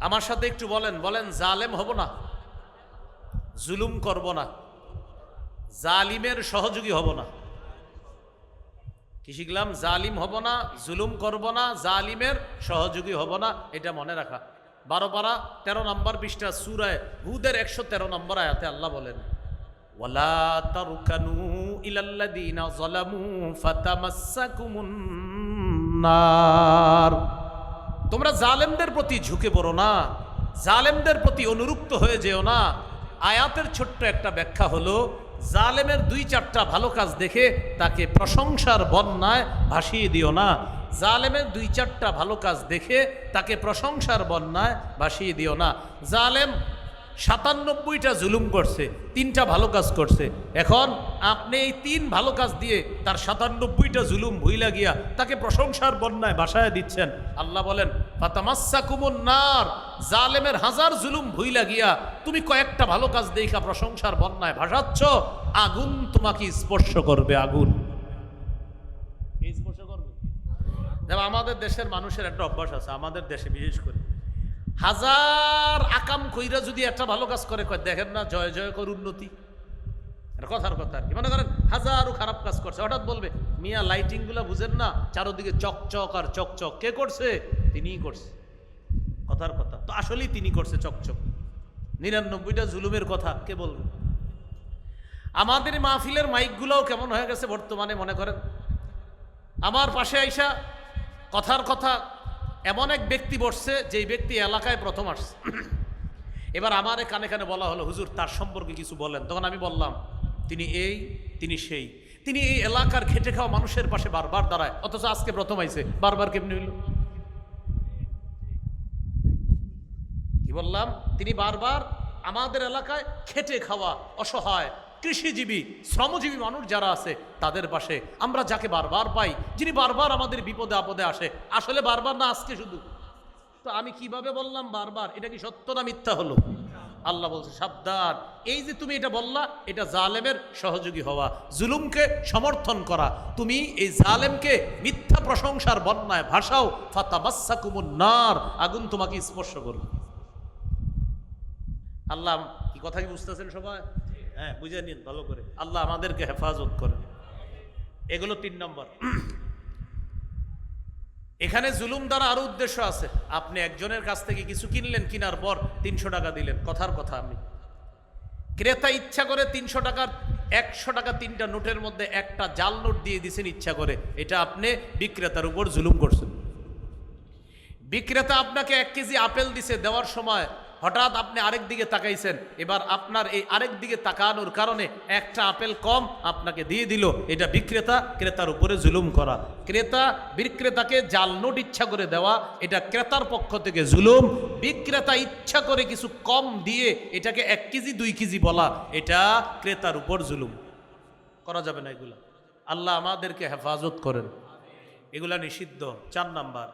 A: আমার সাথে একটু বলেন জালেম হব না, জুলুম করব না, জালিমের সহযোগী হব না। কি শিখলাম? জালিম হব না, জুলুম করব না, জালিমের সহযোগী হব না, এটা মনে রাখা। 12 পারা 13 নম্বর পৃষ্ঠা সূরা হুদের 113 নম্বর আয়াতে আল্লাহ বলেন, ওয়ালা তারকানু ইলাল্লাযীনা যালামু ফাতামাসসাকুমুন নার। তোমরা জালেমদের প্রতি ঝুঁকে পড়ো না, জালেমদের প্রতি অনুরক্ত হয়ে যেও না। আয়াতের ছোট্ট একটা ব্যাখ্যা হলো, জালেমের 2-4টা ভালো কাজ দেখে তাকে প্রশংসার বন্যায় ভাসিয়ে দিও না। জালেমের 2-4টা ভালো কাজ দেখে তাকে প্রশংসার বন্যায় ভাসিয়ে দিও না। জালেম 97টা জুলুম করছে, 3টা ভালো কাজ করছে। এখন আপনি এই 3 ভালো কাজ দিয়ে তার 97টা জুলুম ভুইলা গিয়া তাকে প্রশংসার বন্যায় ভাসায় দিচ্ছেন। আল্লাহ বলেন ফাতামাসসাকুমুন নার, জালেমের 1000 জুলুম ভুইলা গিয়া তুমি কয়েকটা ভালো কাজ দেখা প্রশংসার বন্যায় ভাসাচ্ছ, আগুন তোমাকে স্পর্শ করবে। আগুন স্পর্শ করবে। যেমন আমাদের দেশের মানুষের একটা অভ্যাস আছে, আমাদের দেশে বিশেষ করে 1000 আকাম কইরা যদি একটা ভালো কাজ করে, কয় দেখেন না জয় জয় কর উন্নতি, কথার কথা আর কি। মনে করেন 1000 খারাপ কাজ করছে, হঠাৎ বলবে মিয়া লাইটিং গুলা বুঝেন না, চারোদিকে চকচক আর চকচক, কে করছে? তিনিই করছে। কথার কথা তো আসলেই তিনি করছে চকচক। 99টা জুলুমের কথা কে বলবে? আমাদের মাহফিলের মাইকগুলোও কেমন হয়ে গেছে বর্তমানে। মনে করেন আমার পাশে আইসা কথার কথা এমন এক ব্যক্তি বসছে, যেই ব্যক্তি এলাকায় প্রথম আসছে। এবার আমারে কানে কানে বলা হলো, হুজুর তার সম্পর্কে কিছু বলেন। তখন আমি বললাম তিনি এই, তিনি সেই, তিনি এই এলাকার খেটে খাওয়া মানুষের পাশে বারবার দাঁড়ায়, অথচ আজকে প্রথম আইছে। বারবার কেমনি হইল? কি বললাম? তিনি বারবার আমাদের এলাকায় খেটে খাওয়া অসহায় কৃষিজীবী শ্রমজীবী মানুষ যারা আছে তাদের পাশে, আমরা যাকে বারবার পাই, যিনি বারবার আমাদের বিপদে আপদে আসে। আসলে বারবার না, আজকে শুধু। তো আমি কিভাবে বললাম বারবার? এটা কি সত্য না মিথ্যা হলো? আল্লাহ বলছে সাবধান, এই যে তুমি এটা বললা, এটা জালেমের সহযোগী হওয়া, জুলুমকে সমর্থন করা। তুমি এই জালেমকে মিথ্যা প্রশংসার বন্যায় ভাসাও, ফাতামাসসাকুমুন নার, আগুন তোমাকে স্পর্শ করবে। আল্লাহ কি কথা কি বুঝতেছেন সবাই? হ্যাঁ, বুঝে নিন ভালো করে। আল্লাহ আমাদেরকে হেফাজত করেন। এগুলো 3 নম্বর। এখানে জুলুম দ্বারা আরো উদ্দেশ্য আছে। আপনি একজনের কাছ থেকে কিছু কিনলেন, কিনার পর 300 টাকা দিলেন, কথার কথা। আমি ক্রেতা ইচ্ছা করে 300 টাকার 100 টাকা 3টা নোটের মধ্যে একটা জাল নোট দিয়ে দিয়েছেন ইচ্ছা করে, এটা আপনি বিক্রেতার উপর জুলুম করছেন। বিক্রেতা আপনাকে 1 কেজি আপেল দিছে, দেওয়ার সময় হঠাৎ আপনি আরেক দিকে তাকাইছেন। এবার আপনার এই আরেক দিকে তাকানোর কারণে একটা আপেল কম আপনাকে দিয়ে দিল, এটা বিক্রেতা ক্রেতার উপরে জুলুম করা। ক্রেতা বিক্রেতাকে জাল নোট ইচ্ছা করে দেওয়া, এটা ক্রেতার পক্ষ থেকে জুলুম। বিক্রেতা ইচ্ছা করে কিছু কম দিয়ে এটাকে 1 কেজি 2 কেজি বলা, এটা ক্রেতার উপর জুলুম। করা যাবে না এগুলা। আল্লাহ আমাদেরকে হেফাজত করেন। এগুলা নিষিদ্ধ। 4 নাম্বার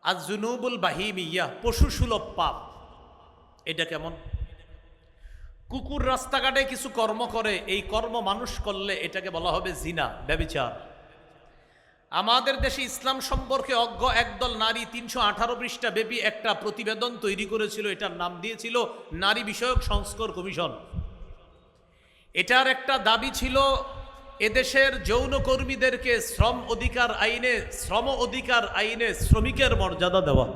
A: আজ-জুনুবুল বাহিমিয়া, পশু সুলভ পাপ। এটা কেমন? কুকুর রাস্তাঘাটে কিছু কর্ম করে, এই কর্ম মানুষ করলে এটাকে বলা হবে জিনা, ব্যভিচার। আমাদের দেশে ইসলাম সম্পর্কে অজ্ঞ একদল নারী 318 পৃষ্ঠা ব্যাপী একটা প্রতিবেদন তৈরি করেছিল। এটার নাম দিয়েছিল নারী বিষয়ক সংস্কার কমিশন। এটার একটা দাবি ছিল এদেশের যৌনকর্মীদেরকে শ্রম অধিকার আইনে শ্রমিকের মর্যাদা দেওয়া।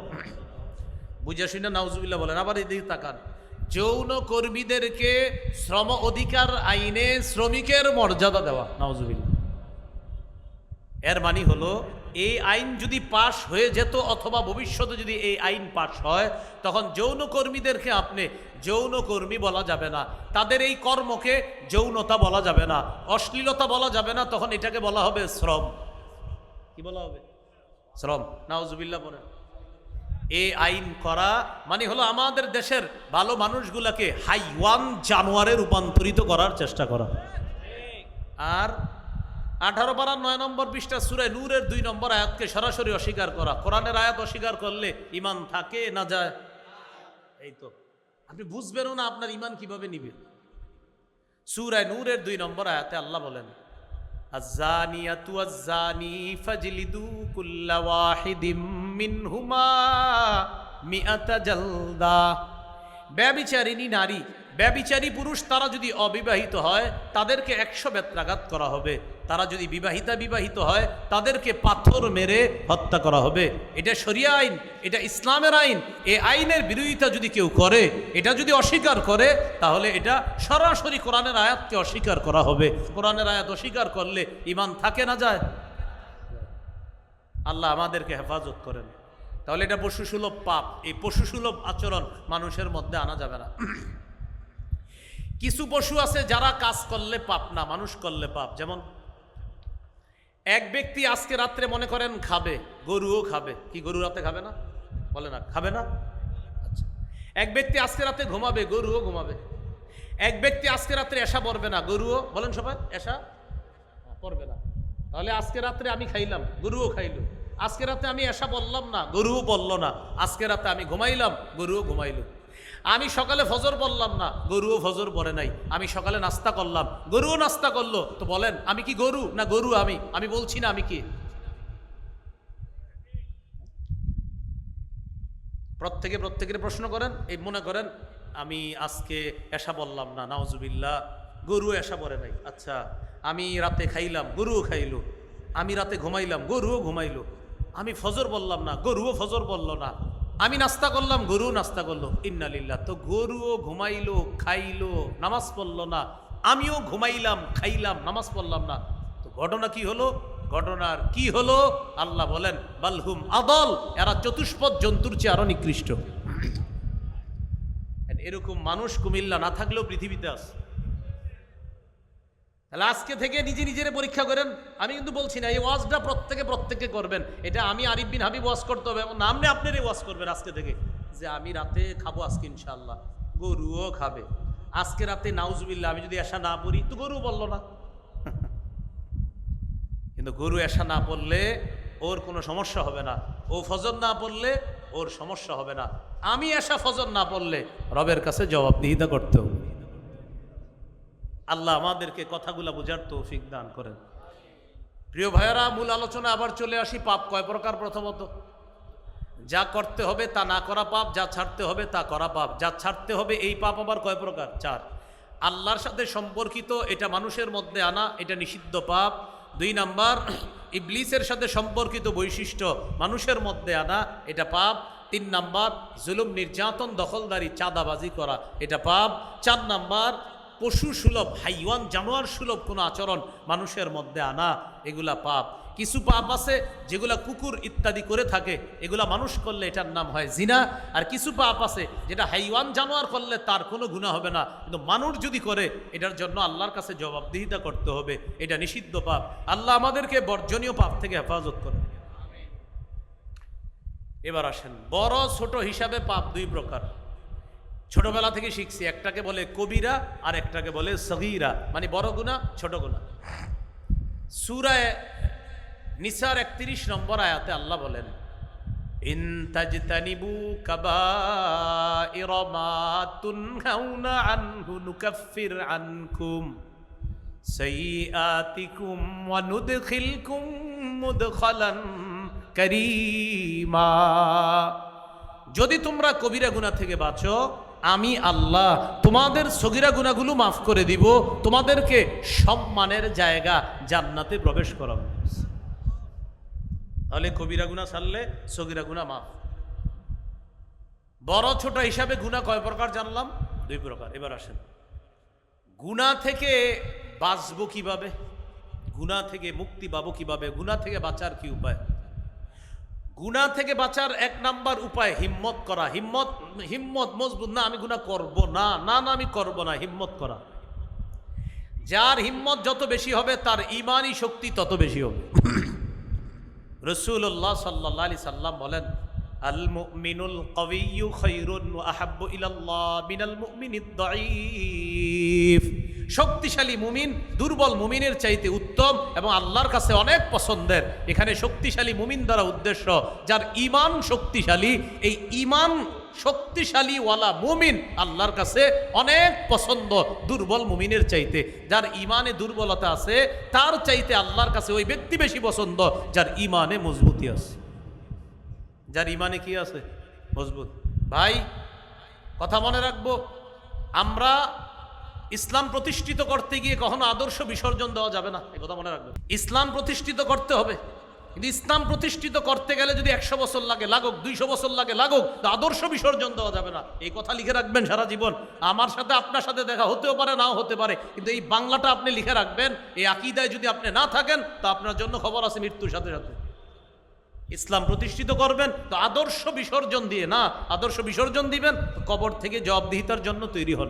A: বুঝা শুনে নাউজুবিল্লাহ বলেন। আবার এদিকে তাকান, যৌনকর্মীদেরকে শ্রম অধিকার আইনে শ্রমিকের মর্যাদা দেওয়া। নাউজুবিল্লাহ। এর মানে হলো এই আইন যদি পাশ হয়ে যেত, অথবা ভবিষ্যতে যদি এই আইন পাশ হয়, তখন যৌনকর্মীদেরকে আপনি যৌনকর্মী বলা যাবে না, তাদের এই কর্মকে যৌনতা বলা যাবে না, অশ্লীলতা বলা যাবে না, তখন এটাকে বলা হবে শ্রম। কি বলা হবে? শ্রম। নাউজুবিল্লাহ বলেন। এই আইন করা মানে হলো আমাদের দেশের ভালো মানুষগুলাকে হাইওয়ান, জানোয়ারে রূপান্তরিত করার চেষ্টা করা। আর 18 পারা 9 নম্বর পৃষ্ঠা সূরা নূরের 2 নম্বর আয়াতকে সরাসরি অস্বীকার করা। কোরআনের আয়াত অস্বীকার করলে ঈমান থাকে না যায়? এই তো আপনি বুঝবেনও না আপনার ঈমান কিভাবে নিবেন। সূরা নূরের 2 নম্বর আয়াতে আল্লাহ বলেন, আয-যানিয়াতু ওয়াজ-যানি ফাজলিদু কুল্লা ওয়াহিদিম মিনহুমা মিআতা জালদা। ব্যভিচারিণী নারী, ব্যভিচারী পুরুষ, তারা যদি অবিবাহিত হয় তাদেরকে 100 বেত্রাঘাত করা হবে। তারা যদি বিবাহিত হয় তাদেরকে পাথর মেরে হত্যা করা হবে। এটা শরিয়া আইন, এটা ইসলামের আইন। এই আইনের বিরোধিতা যদি কেউ করে, এটা যদি অস্বীকার করে, তাহলে এটা সরাসরি কোরআনের আয়াতকে অস্বীকার করা হবে। কোরআনের আয়াত অস্বীকার করলে ঈমান থাকে না যায়? আল্লাহ আমাদেরকে হেফাজত করেন। তাহলে এটা পশুসুলভ পাপ। এই পশুসুলভ আচরণ মানুষের মধ্যে আনা যাবে না। কিছু পশু আছে যারা কাজ করলে পাপ না, মানুষ করলে পাপ। যেমন এক ব্যক্তি আজকে রাত্রে মনে করেন খাবে, গরুও খাবে। কি গরু রাতে খাবে না? বলে না, খাবে না? আচ্ছা। এক ব্যক্তি আজকে রাতে ঘুমাবে, গরুও ঘুমাবে। এক ব্যক্তি আজকে রাত্রে এশা পড়বে না, গরুও, বলেন সবাই, এশা পড়বে না। তাহলে আজকে রাত্রে আমি খাইলাম, গরুও খাইল। আজকে রাতে আমি এশা বললাম না, গরুও বলল না। আজকে রাতে আমি ঘুমাইলাম, গরুও ঘুমাইল। আমি সকালে ফজর বললাম না, গরুও ফজর পড়ে নাই। আমি সকালে নাস্তা করলাম, গরুও নাস্তা করলো। তো বলেন আমি কি গরু না গরু? আমি বলছি না আমি কি। প্রত্যেকের প্রশ্ন করেন। এই মনে করেন আমি আজকে এশা বললাম না, নাউজুবিল্লাহ, গরু এশা পড়ে নাই। আচ্ছা, আমি রাতে খাইলাম, গরুও খাইলো। আমি রাতে ঘুমাইলাম, গরুও ঘুমাইলো। আমি ফজর বললাম না, গরুও ফজর বলল না। আমি নাস্তা করলাম, গরুও নাস্তা করলো। ইন্নালিল্লাহ। তো গরুও ঘুমাইলো, খাইলো, নামাজ পড়লো না। আমিও ঘুমাইলাম, খাইলাম, নামাজ পড়লাম না। তো ঘটনা কি হলো? ঘটনার কি হলো? আল্লাহ বলেন বালহুম আদল, এরা চতুষ্পদ জন্তুর চেয়ে আরো নিকৃষ্ট। এরকম মানুষ কুমিল্লা না থাকলেও পৃথিবীতে আছে। তাহলে আজকে থেকে নিজের পরীক্ষা করেন। আমি কিন্তু বলছি না এই ওয়াজটা প্রত্যেকে করবেন। এটা আমি আরিফ বিন হাবিব ওয়াজ করতে হবে, এবং নামনে আপনারই ওয়াজ করবেন আজকে থেকে, যে আমি রাতে খাবো আজকে ইনশাআল্লাহ, গরুও খাবে। আজকে রাতে নাউজুবিল্লাহ আমি যদি এশা না পড়ি, তো গরু বললো না। কিন্তু গরু এশা না পড়লে ওর কোনো সমস্যা হবে না, ও ফজর না পড়লে ওর সমস্যা হবে না। আমি এশা ফজর না পড়লে রবের কাছে জবাবদিহিতা করতে হবে। আল্লাহ আমাদেরকে কথাগুলা বোঝার তৌফিক দান করেন। প্রিয় ভাইয়েরা, মূল আলোচনা আবার চলে আসি। পাপ কয় প্রকার? প্রথমত, যা করতে হবে তা না করা পাপ, যা ছাড়তে হবে তা করা পাপ। যা ছাড়তে হবে এই পাপ আবার কয় প্রকার? 4। আল্লাহর সাথে সম্পর্কিত, এটা মানুষের মধ্যে আনা, এটা নিষিদ্ধ পাপ। 2 নাম্বার, ইবলিসের সাথে সম্পর্কিত বৈশিষ্ট্য মানুষের মধ্যে আনা, এটা পাপ। 3 নাম্বার, জুলুম, নির্যাতন, দখলদারি, চাঁদাবাজি করা, এটা পাপ। 4 নাম্বার, পশু সুলভ, হাইওয়ান, জানোয়ার সুলভ কোনো আচরণ মানুষের মধ্যে আনা, এগুলা পাপ। কিছু পাপ আছে যেগুলা কুকুর ইত্যাদি করে থাকে, এগুলা মানুষ করলে এটার নাম হয় জিনা। আর কিছু পাপ আছে যেটা হাইওয়ান, জানোয়ার করলে তার কোনো গুনাহ হবে না, কিন্তু মানুষ যদি করে এটার জন্য আল্লাহর কাছে জবাবদিহিতা করতে হবে, এটা নিষিদ্ধ পাপ। আল্লাহ আমাদেরকে বর্জনীয় পাপ থেকে হেফাজত করে। এবার আসেন, বড় ছোট হিসাবে পাপ 2 প্রকার। ছোটবেলা থেকে শিখছি, একটাকে বলে কবিরা আর একটাকে বলে সগীরা, মানে বড় গুনাহ, ছোট গুনাহ। সূরা নিসার 31 নম্বর আয়াতে আল্লাহ বলেন, ইন তাজতানিবু কাবাইরা মা তুনহাউনা আনহু নুকাফির আনকুম সাইয়্যাতিকুম ওয়া নুদখিলকুম মুদখালান কারীমা। যদি তোমরা কবিরা গুনাহ থেকে বাঁচো, আমি আল্লাহ তোমাদের সগীরা গুনাহগুলো মাফ করে দিব, তোমাদেরকে সম্মানের জায়গা জান্নাতে প্রবেশ করাবো। তাহলে কবিরা গুনাহ ছাড়লে সগীরা গুনাহ মাফ। বড় ছোট হিসাবে গুনাহ কয় প্রকার জানলাম? 2 প্রকার। এবার আসেন, গুনাহ থেকে বাঁচবো কিভাবে, গুনাহ থেকে মুক্তি পাবো কিভাবে, গুনাহ থেকে বাঁচার কি উপায়? গুনাহ থেকে বাঁচার 1 নাম্বার উপায় হিম্মত করা। হিম্মত মজবুত না, আমি গুনাহ করব না, আমি করব না, হিম্মত করা। যার হিম্মত যত বেশি হবে তার ঈমানি শক্তি তত বেশি হবে। রাসূলুল্লাহ সাল্লাল্লাহু আলাইহি সাল্লাম বলেন, আল মুমিনুল কাওয়িয়্যু খায়রুন ওয়া আহাব্বু ইলাল্লাহ মিনাল মুমিনিদ দাঈফ। শক্তিশালী মুমিন দুর্বল মুমিনের চাইতে উত্তম এবং আল্লাহর কাছে অনেক পছন্দের। এখানে শক্তিশালী মুমিন দ্বারা উদ্দেশ্য যার ঈমান শক্তিশালী। এই ঈমান শক্তিশালী ওয়ালা মুমিন আল্লাহর কাছে অনেক পছন্দ দুর্বল মুমিনের চাইতে। যার ঈমানে দুর্বলতা আছে তার চাইতে আল্লাহর কাছে ওই ব্যক্তি বেশি পছন্দ যার ঈমানে মজবুতি আছে। যার ঈমানে কি আছে? মজবুত। ভাই, কথা মনে রাখবো, আমরা ইসলাম প্রতিষ্ঠিত করতে গিয়ে কখনো আদর্শ বিসর্জন দেওয়া যাবে না, এই কথা মনে রাখবেন। ইসলাম প্রতিষ্ঠিত করতে হবে, কিন্তু ইসলাম প্রতিষ্ঠিত করতে গেলে যদি 100 বছর লাগে লাগুক, 200 বছর লাগে লাগুক, তো আদর্শ বিসর্জন দেওয়া যাবে না। এই কথা লিখে রাখবেন সারা জীবন। আমার সাথে আপনার সাথে দেখা হতেও পারে, নাও হতে পারে, কিন্তু এই বাংলাটা আপনি লিখে রাখবেন। এই আকীদায় যদি আপনি না থাকেন তা আপনার জন্য খবর আছে মৃত্যুর সাথে সাথে। ইসলাম প্রতিষ্ঠিত করবেন তো আদর্শ বিসর্জন দিয়ে না, আদর্শ বিসর্জন দিবেন তো কবর থেকে জবাবদিহিতার জন্য তৈরি হন।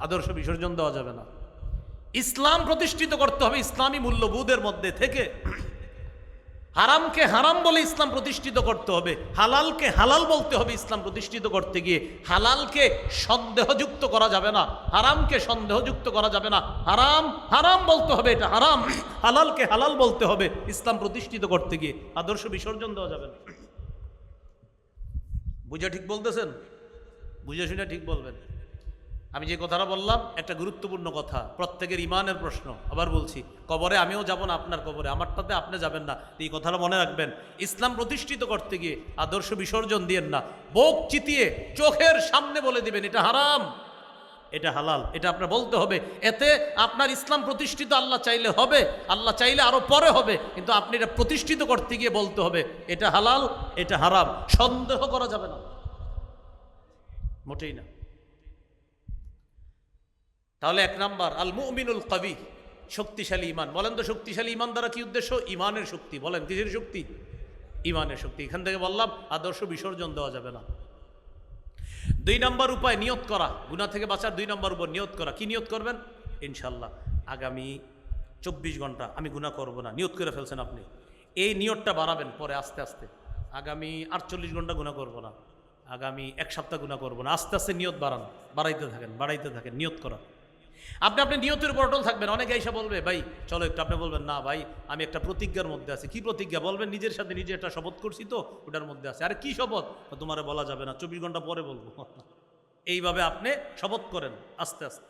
A: আদর্শ বিসর্জন দেওয়া যাবে না। ইসলাম প্রতিষ্ঠিত করতে হবে ইসলামী মূল্যবোধের মধ্যে থেকে। হারামকে হারাম বলে ইসলাম প্রতিষ্ঠিত করতে হবে, হালালকে হালাল বলতে হবে। ইসলাম প্রতিষ্ঠিত করতে গিয়ে হালালকে সন্দেহযুক্ত করা যাবে না, হারামকে সন্দেহযুক্ত করা যাবে না। হারাম হারাম বলতে হবে, এটা হারাম। হালালকে হালাল বলতে হবে ইসলাম প্রতিষ্ঠিত করতে গিয়ে। আদর্শ বিসর্জন দেওয়া যাবে না। বুঝে ঠিক বলতেছেন? বুঝে শুনে ঠিক বলবেন। আমি যে কথাটা বললাম একটা গুরুত্বপূর্ণ কথা, প্রত্যেকের ইমানের প্রশ্ন। আবার বলছি, কবরে আমিও যাব না আপনার কবরে, আমারটাতে আপনি যাবেন না। এই কথাটা মনে রাখবেন। ইসলাম প্রতিষ্ঠিত করতে গিয়ে আদর্শ বিসর্জন দিয়েন না। বুক চিতিয়ে চোখের সামনে বলে দিবেন এটা হারাম, এটা হালাল, এটা আপনার বলতে হবে। এতে আপনার ইসলাম প্রতিষ্ঠিত আল্লাহ চাইলে হবে, আল্লাহ চাইলে আরো পরে হবে, কিন্তু আপনি এটা প্রতিষ্ঠিত করতে গিয়ে বলতে হবে এটা হালাল, এটা হারাম। সন্দেহ করা যাবে না, মোটেই না। তাহলে এক নাম্বার আল মুমিনুল কবি, শক্তিশালী ইমান। বলেন তো শক্তিশালী ইমান দ্বারা কি উদ্দেশ্য? ইমানের শক্তি। বলেন কিসের শক্তি? ইমানের শক্তি। এখান থেকে বললাম আদর্শ বিসর্জন দেওয়া যাবে না। 2 নম্বর উপায় নিয়ত করা, গুনাহ থেকে বাঁচার 2 নম্বর উপর নিয়ত করা। কি নিয়ত করবেন? ইনশাল্লাহ আগামী 24 ঘন্টা আমি গুনাহ করব না, নিয়ত করে ফেলছেন আপনি। এই নিয়তটা বাড়াবেন পরে আস্তে আস্তে। আগামী 48 ঘন্টা গুনাহ করব না, আগামী 1 সপ্তাহ গুনাহ করব না। আস্তে আস্তে নিয়ত বাড়ান, বাড়াইতে থাকেন নিয়ত করা। আপনি নিয়তের উপর অটল থাকবেন। অনেকে এসে বলবে ভাই চলো একটু, আপনি বলবেন না ভাই আমি একটা প্রতিজ্ঞার মধ্যে আছি। কি প্রতিজ্ঞা? বলবেন নিজের সাথে নিজে একটা শপথ করছি তো ওটার মধ্যে আছে। আরে কি শপথ? তোমারে বলা যাবে না, 24 ঘন্টা পরে বলবো। এইভাবে আপনি শপথ করেন আস্তে আস্তে।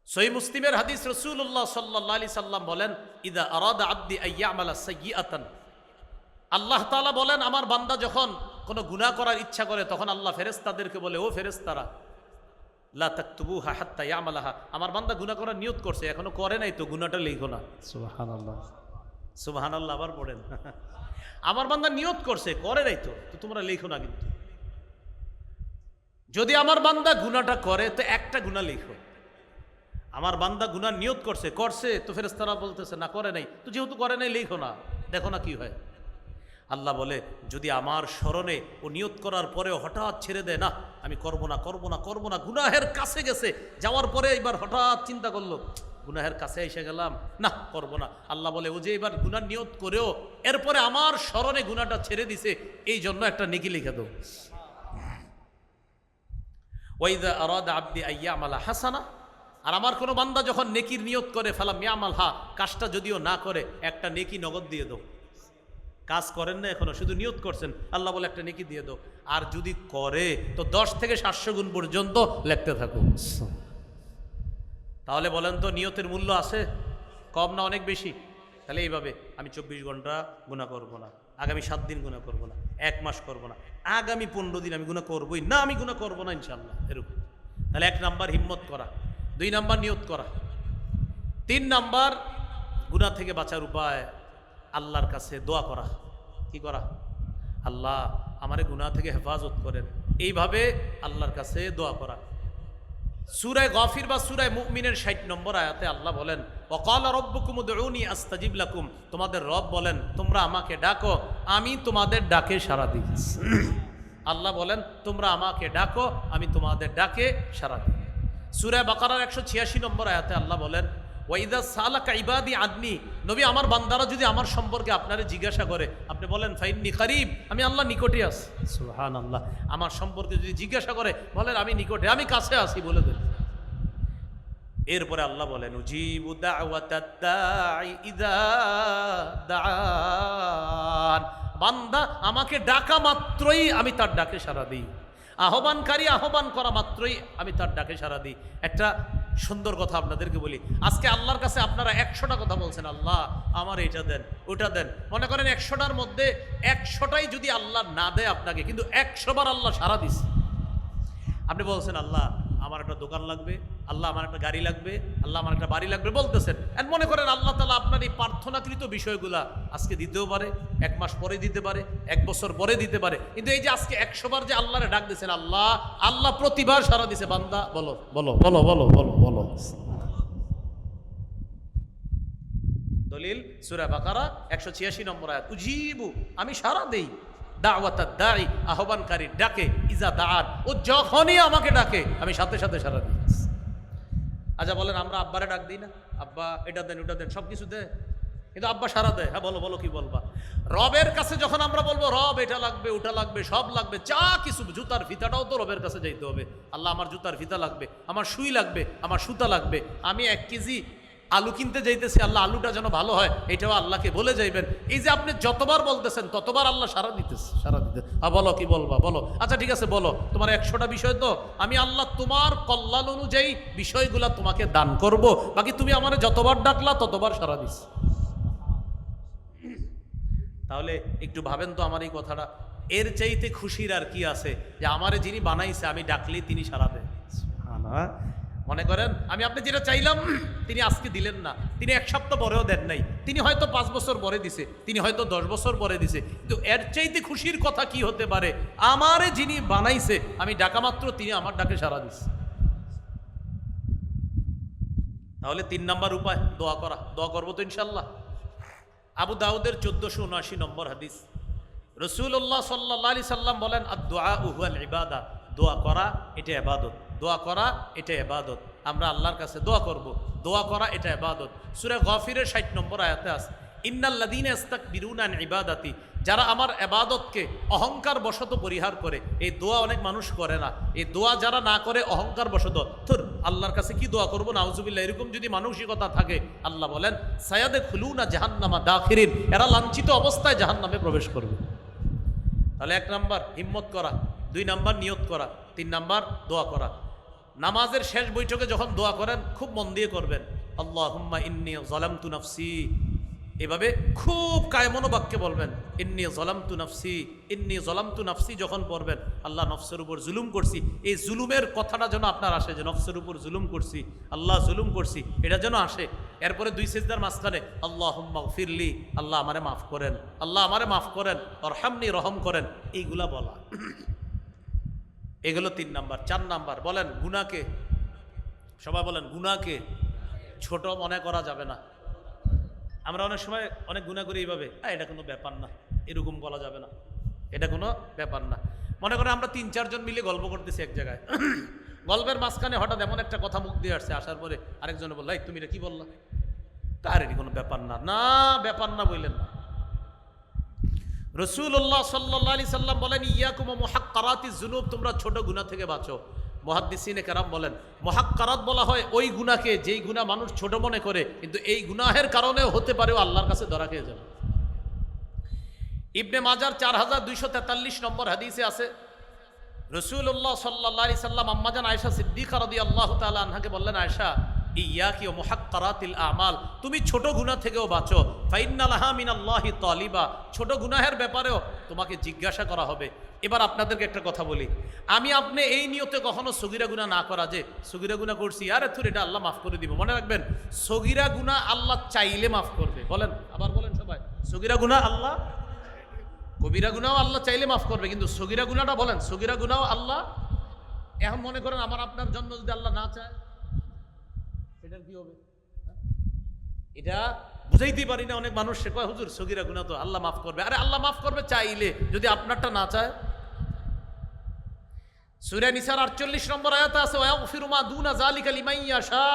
A: সহিহ মুসলিমের হাদিস, রাসূলুল্লাহ সাল্লাল্লাহু আলাইহি সাল্লাম বলেন ইদা আরাদা আবদি আইয়ামালা সাইয়্যাতান, আল্লাহ তাআলা বলেন আমার বান্দা যখন কোনো গুনাহ করার ইচ্ছা করে তখন আল্লাহ ফেরেশতাদেরকে বলে, ও ফেরেশতারা লা তাকতুবুহা হাত্তা ইয়ামালাহা, আমার বান্দা গুনাহ করার নিয়ত করছে এখনো করে নাই তো গুনাহটা লিখো না। সুবহানাল্লাহ, সুবহানাল্লাহ। আবার পড়েন আমার বান্দা নিয়ত করছে করে নাই তো তোমরা লিখো না। কিন্তু যদি আমার বান্দা গুনাহটা করে তো একটা গুনাহ লিখো। আমার বান্দা গুনাহ নিয়ত করছে তো ফেরেশতারা বলতেছে না করে নাই, তো যেহেতু করে নাই লিখো না, দেখো না কি হয়। আল্লাহ বলে যদি আমার স্মরণে ও নিয়ত করার পরেও হঠাৎ ছেড়ে দেয়, না আমি করব না, গুনাহের কাছে গেছে, যাওয়ার পরে এবার হঠাৎ চিন্তা করলো গুনাহের কাছে এসে গেলাম, না করব না। আল্লাহ বলে ও যে এবার গুনাহ নিয়ত করেও এরপরে আমার স্মরণে গুনাহটা ছেড়ে দিছে, এই জন্য একটা নেকি লিখে দাও। ওয়াইদা আরাদা আবদি আইয়ামালা হাসানা, আর আমার কোনো বান্দা যখন নেকির নিয়ত করে ফালাম ইয়ামালহা, কাজটা যদিও না করে একটা নেকি নগদ দিয়ে দাও। কাজ করেন না এখনো, শুধু নিয়ত করছেন, আল্লাহ বলে একটা নেকি দিয়ে দাও। আর যদি করে তো 10 থেকে 700 গুণ পর্যন্ত লিখতে থাকো। তাহলে বলেন তো নিয়তের মূল্য আছে? কম না অনেক বেশি? তাহলে এইভাবে আমি 24 ঘন্টা গুনাহ করব না, আগামী 7 দিন গুনাহ করব না, 1 মাস করব না, আগামী 15 দিন আমি গুনাহ করবই না, আমি গুনাহ করব না ইনশাআল্লাহ, এরকম। তাহলে 1 নাম্বার হিম্মত করা, 2 নাম্বার নিয়ত করা, 3 নাম্বার গুনাহ থেকে বাঁচার উপায় আল্লাহর কাছে দোয়া করা। কি করা? আল্লাহ আমারে গুনাহ থেকে হেফাজত করেন, এইভাবে আল্লাহর কাছে দোয়া করা। সূরা গাফির বা সূরা মুমিনের 60 নম্বর আয়াতে আল্লাহ বলেন ওয়াকালা রাব্বুকুম উদউনি আস্তাজিব লাকুম, তোমাদের রব বলেন তোমরা আমাকে ডাকো আমি তোমাদের ডাকে সাড়া দিই। আল্লাহ বলেন তোমরা আমাকে ডাকো আমি তোমাদের ডাকে সাড়া দিই। সূরা বাকারার 186 নম্বর আয়াতে আল্লাহ বলেন ওয়াইদা সালাকা ইবাদি আদনি, নবী আমার বান্দারা যদি আমার সম্পর্কে আপনারে জিজ্ঞাসা করে আপনি বলেন ফাইন্নি কারিব, আমি আল্লাহ নিকটে আছি। সুবহানাল্লাহ, আমার সম্পর্কে যদি জিজ্ঞাসা করে বলেন আমি নিকটে, আমি কাছে আছি বলে দেন। এরপরে আল্লাহ বলেন উজিবু দাওয়াতাদ দাঈ ইযা দাআন, বান্দা আমাকে ডাকা মাত্রই আমি তার ডাকে সাড়া দিই, আহ্বানকারী আহ্বান করা মাত্রই আমি তার ডাকে সাড়া দিই। একটা সুন্দর কথা আপনাদেরকে বলি, আজকে আল্লাহর কাছে আপনারা 100টা কথা বলছেন, আল্লাহ আমার এটা দেন ওটা দেন। মনে করেন 100টার মধ্যে 100টাই যদি আল্লাহ না দেয় আপনাকে, কিন্তু 100 বার আল্লাহ সাড়া দিছে। আপনি বলছেন আল্লাহ আমার একটা দোকান লাগবে, আল্লাহ আমার একটা গাড়ি লাগবে, আল্লাহ আমার একটা বাড়ি লাগবে বলতেছেন। আর মনে করেন আল্লাহ তাআলা আপনার এই প্রার্থনাকৃত বিষয়গুলা আজকে দিতেও পারে, 1 মাস পরে দিতে পারে, 1 বছর পরে দিতে পারে, কিন্তু এই যে আজকে 100 বার যে আল্লাহরে ডাক দিয়েছেন, আল্লাহ আল্লাহ প্রতিবার সারা দিছে, বান্দা বলো বলো বলো বলো বলো বলো। দলিল সূরা বাকারা 186 নম্বর আয়াত, উজিবু আমি সাড়া দেই দাওয়াতাদ দাঈ আহ্বানকারীর ডাকে, ইজা দাআন ও যখনই আমাকে ডাকে আমি সাথে সাথে সাড়া দিই। আচ্ছা বলেন আমরা আব্বারে ডাক দিই না, আব্বা এটা দেন ওটা দেন, সব কিছু দেয়, কিন্তু আব্বা সারা দেয়। হ্যাঁ বলো বলো কি বলবা? রবের কাছে যখন আমরা বলবো রব এটা লাগবে ওটা লাগবে সব লাগবে, যা কিছু, জুতার ফিতাটাও তো রবের কাছে যাইতে হবে। আল্লাহ আমার জুতার ফিতা লাগবে, আমার সুই লাগবে, আমার সুতা লাগবে। আমি 1 কেজি আলু কিনতে যাইতেছি, আল্লাহ আলুটা যেন ভালো হয়, এটাও আল্লাহকে বলে যাইবেন। এই যে আপনি যতবার বলতেছেন ততবার আল্লাহ সারা দিতেছে, সারা দিতে। বলো কি বলবা বলো? আচ্ছা ঠিক আছে বলো, তোমার 100টা বিষয় তো, আমি আল্লাহ তোমার কল্যাণ অনুযায়ী বিষয়গুলা তোমাকে দান করব, বাকি তুমি আমার যতবার ডাকলা ততবার সারা দিস। তাহলে একটু ভাবেন তো আমার এই কথাটা, এর চাইতে খুশির আর কি আছে যে আমারে যিনি বানাইছে আমি ডাকলেই তিনি সারা দেন। মনে করেন আমি আপনি যেটা চাইলাম তিনি আজকে দিলেন না, তিনি 1 সপ্তাহ পরেও দেন নাই, তিনি হয়তো 5 বছর পরে দিছে, তিনি হয়তো 10 বছর পরে দিছে, কিন্তু এর চাইতে খুশির কথা কি হতে পারে? আমারে যিনি বানাইছে আমি ডাকা মাত্র তিনি আমার ডাকে সারা দিছে। তাহলে 3 নাম্বার উপায় দোয়া করা। দোয়া করবো তো ইনশাল্লাহ। আবু দাউদের 1479 নম্বর হাদিস, রাসূলুল্লাহ সাল্লাল্লাহু আলাইহি সাল্লাম বলেন, আদ-দুআ হুয়াল ইবাদা, দোয়া করা এটা ইবাদত, দোয়া করা এটা ইবাদত। আমরা আল্লাহর কাছে দোয়া করব, দোয়া করা এটা ইবাদত। সূরা গাফিরের 60 নম্বর আয়াতে আছে, ইন্নাল্লাযীনা ইস্তাকবিরুনা আন ইবাদাতি, যারা আমার ইবাদতকে অহংকার বশত পরিহার করে। এই দোয়া অনেক মানুষ করে না, এই দোয়া যারা না করে অহংকার বশত, ধর আল্লাহর কাছে কি দোয়া করবো নাউজুবিল্লাহ, এরকম যদি মানসিকতা থাকে, আল্লাহ বলেন সায়াদখুলুনা জাহান্নামা দাখিরিন, এরা লাঞ্ছিত অবস্থায় জাহান্নামে প্রবেশ করবে। তাহলে 1 নাম্বার হিম্মত করা, 2 নাম্বার নিয়ত করা, 3 নাম্বার দোয়া করা। নামাজের শেষ বৈঠকে যখন দোয়া করেন খুব মন দিয়ে করবেন, আল্লাহুম্মা ইন্নী যালামতু নাফসি, এভাবে খুব কায়মনোবাক্যে বলবেন, ইন্নী যালামতু নাফসি, ইন্নী যালামতু নাফসি। যখন পড়বেন আল্লাহ নফসের উপর জুলুম করছি, এই জুলুমের কথাটা যেন আপনার আসে, যে নফসের উপর জুলুম করছি, আল্লাহ জুলুম করছি, এটা যেন আসে। এরপরে 2 সিজদার মাঝখানে আল্লাহুম্মা গফিরলি, আল্লাহ আমারে মাফ করেন, আল্লাহ আমারে মাফ করেন, অরহামনি, রহম করেন, এইগুলা বলা। এগুলো 3 নাম্বার। 4 নাম্বার বলেন গুনাহকে, সবাই বলেন গুনাহকে ছোট মনে করা যাবে না। আমরা অনেক সময় অনেক গুনাহ করি এইভাবে, এটা কোনো ব্যাপার না, এরকম বলা যাবে না, এটা কোনো ব্যাপার না। মনে করেন আমরা 3-4 জন মিলে গল্প করতেছি এক জায়গায়, গল্পের মাঝখানে হঠাৎ এমন একটা কথা মুখ দিয়ে আসছে, আসার পরে আরেকজনে বলল, এই তুমি এটা কি বললা? তার এটি কোনো ব্যাপার না, না ব্যাপার না বললেন না। রাসূলুল্লাহ সাল্লাল্লাহু আলাইহি সাল্লাম বলেন, ইয়াকুম মুহাক্কারাতিজ যুনুব, তোমরা ছোট গুনাহ থেকে বাঁচো। মুহাদ্দিসিনে কেরাম বলেন, মুহাক্কারাত বলা হয় ওই গুনাহকে যেই গুনাহ মানুষ ছোট মনে করে, কিন্তু এই গুনাহের কারণেও হতে পারে আল্লাহর কাছে ধরা খেয়ে যাবে। ইবনে মাজার 4243 নম্বর হাদিসে আছে, রাসূলুল্লাহ সাল্লাল্লাহু আলাইহি সাল্লাম আম্মাজান আয়েশা সিদ্দিকা রাদিয়াল্লাহু তাআলা আনহাকে বললেন, আয়েশা ইয়াকি ওয়া মুহাক্কারাতিল আমাল, তুমি ছোট গুনাহ থেকেও বাঁচো, ফাইন্না লাহা মিনাল্লাহি তালিবা, ছোট গুনাহের ব্যাপারেও তোমাকে জিজ্ঞাসা করা হবে। এবার আপনাদেরকে একটা কথা বলি, আমি আপনি এই নিয়তে কখনো সগীরা গুনাহ না করা, যে সগীরা গুনাহ করছি আরে তুই এটা আল্লাহ মাফ করে দিব। মনে রাখবেন সগীরা গুনাহ আল্লাহ চাইলে মাফ করবে। বলেন, আবার বলেন সবাই, সগীরা গুনাহ আল্লাহ, কবিরা গুনাহ আল্লাহ চাইলে মাফ করবে, কিন্তু সগীরা গুনাহটা বলেন, সগীরা গুনাহ আল্লাহ। এখন মনে করেন আমার আপনার জন্য যদি আল্লাহ না চায় এটার কি হবে? এটা বুঝাইতে পারি না। অনেক মানুষ সে কয় হুজুর সগীরা গুনাহ তো আল্লাহ মাফ করবে, আরে আল্লাহ মাফ করবে চাইলে, যদি আপনারটা না চায়। সূরা নিসার 48 নম্বর আয়াতে আছে, ওয়াগফিরু মা দুনা যালিকা লিমান ইয়াশা,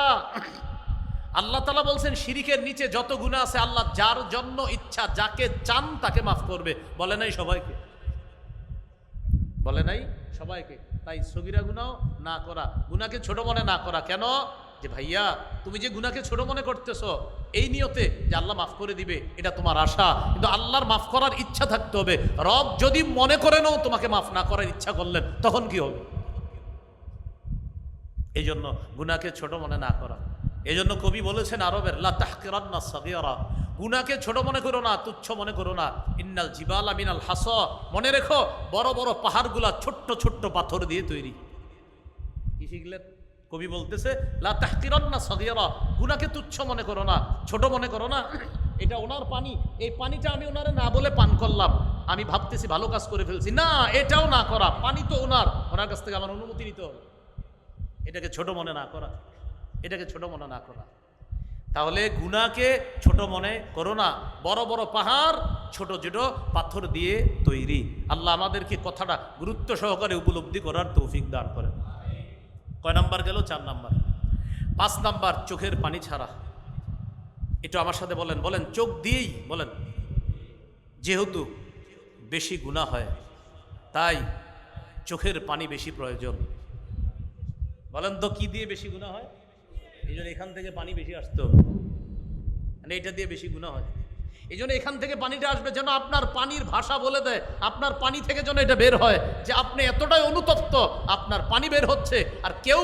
A: আল্লাহ তাআলা বলছেন শিরিকের নিচে যত গুনাহ আছে আল্লাহ যার জন্য ইচ্ছা, যাকে চান তাকে মাফ করবে। বলে নাই সবাইকে, বলে নাই সবাইকে। তাই সগীরা গুনাহ না করা, গুনাহকে ছোট মনে না করা। কেন? যে ভাইয়া তুমি যে গুনাহকে ছোট মনে করতেছো এই নিয়তে যে আল্লাহ মাফ করে দিবে, এটা তোমার আশা, কিন্তু আল্লাহর মাফ করার ইচ্ছা থাকতে হবে। রব যদি মনে করেনও তোমাকে মাফ না করার ইচ্ছা করলেন, তখন কি হবে? এই জন্য গুনাহকে ছোট মনে না করা। এই জন্য কবি বলেছেন আরবের, লা তাহকিরান্না সাগীরা, গুনাহকে ছোট মনে করো না, তুচ্ছ মনে করো না। ইন্নাল জিবালা মিনাল হাসা, মনে রেখো বড় বড় পাহাড়গুলা ছোট্ট ছোট্ট পাথর দিয়ে তৈরি। কি শিখলেন? কবি বলতেছে লা তাহকিরান্না সাগীরা, গুনাহকে তুচ্ছ মনে করো না, ছোট মনে করো না। এটা ওনার পানি, এই পানিটা আমি ওনারে না বলে পান করলাম, আমি ভাবতেছি ভালো কাজ করে ফেলছি, না এটাও না করা। পানি তো ওনার কাছ থেকে আমার অনুমতি নিতে হবে। এটাকে ছোট মনে না করা, এটাকে ছোট মনে না করা। তাহলে গুনাহকে ছোট মনে করো না, বড় বড় পাহাড় ছোট ছোট পাথর দিয়ে তৈরি। আল্লাহ আমাদেরকে কথাটা গুরুত্ব সহকারে উপলব্ধি করার তৌফিক দান করেন। কয় নাম্বার গেল? 4 নাম্বার। 5 নাম্বার, চোখের পানি ছাড়া। এটা আমার সাথে বলেন, বলেন চোখ দিয়েই বলেন। যেহেতু বেশি গুনাহ হয় তাই চোখের পানি বেশি প্রয়োজন। বলেন তো কি দিয়ে বেশি গুনাহ হয়? এই জন্য এখান থেকে পানি বেশি আসতো, মানে এটা দিয়ে বেশি গুনাহ হয়। এই জন্য এখান থেকে পানিটা আসবে যেন আপনার পানির ভাষা বলে দেয়, আপনার পানি থেকে যেন এটা বের হয় যে আপনি এতটাই অনুতপ্ত, আপনার পানি বের হচ্ছে। আর কেউ,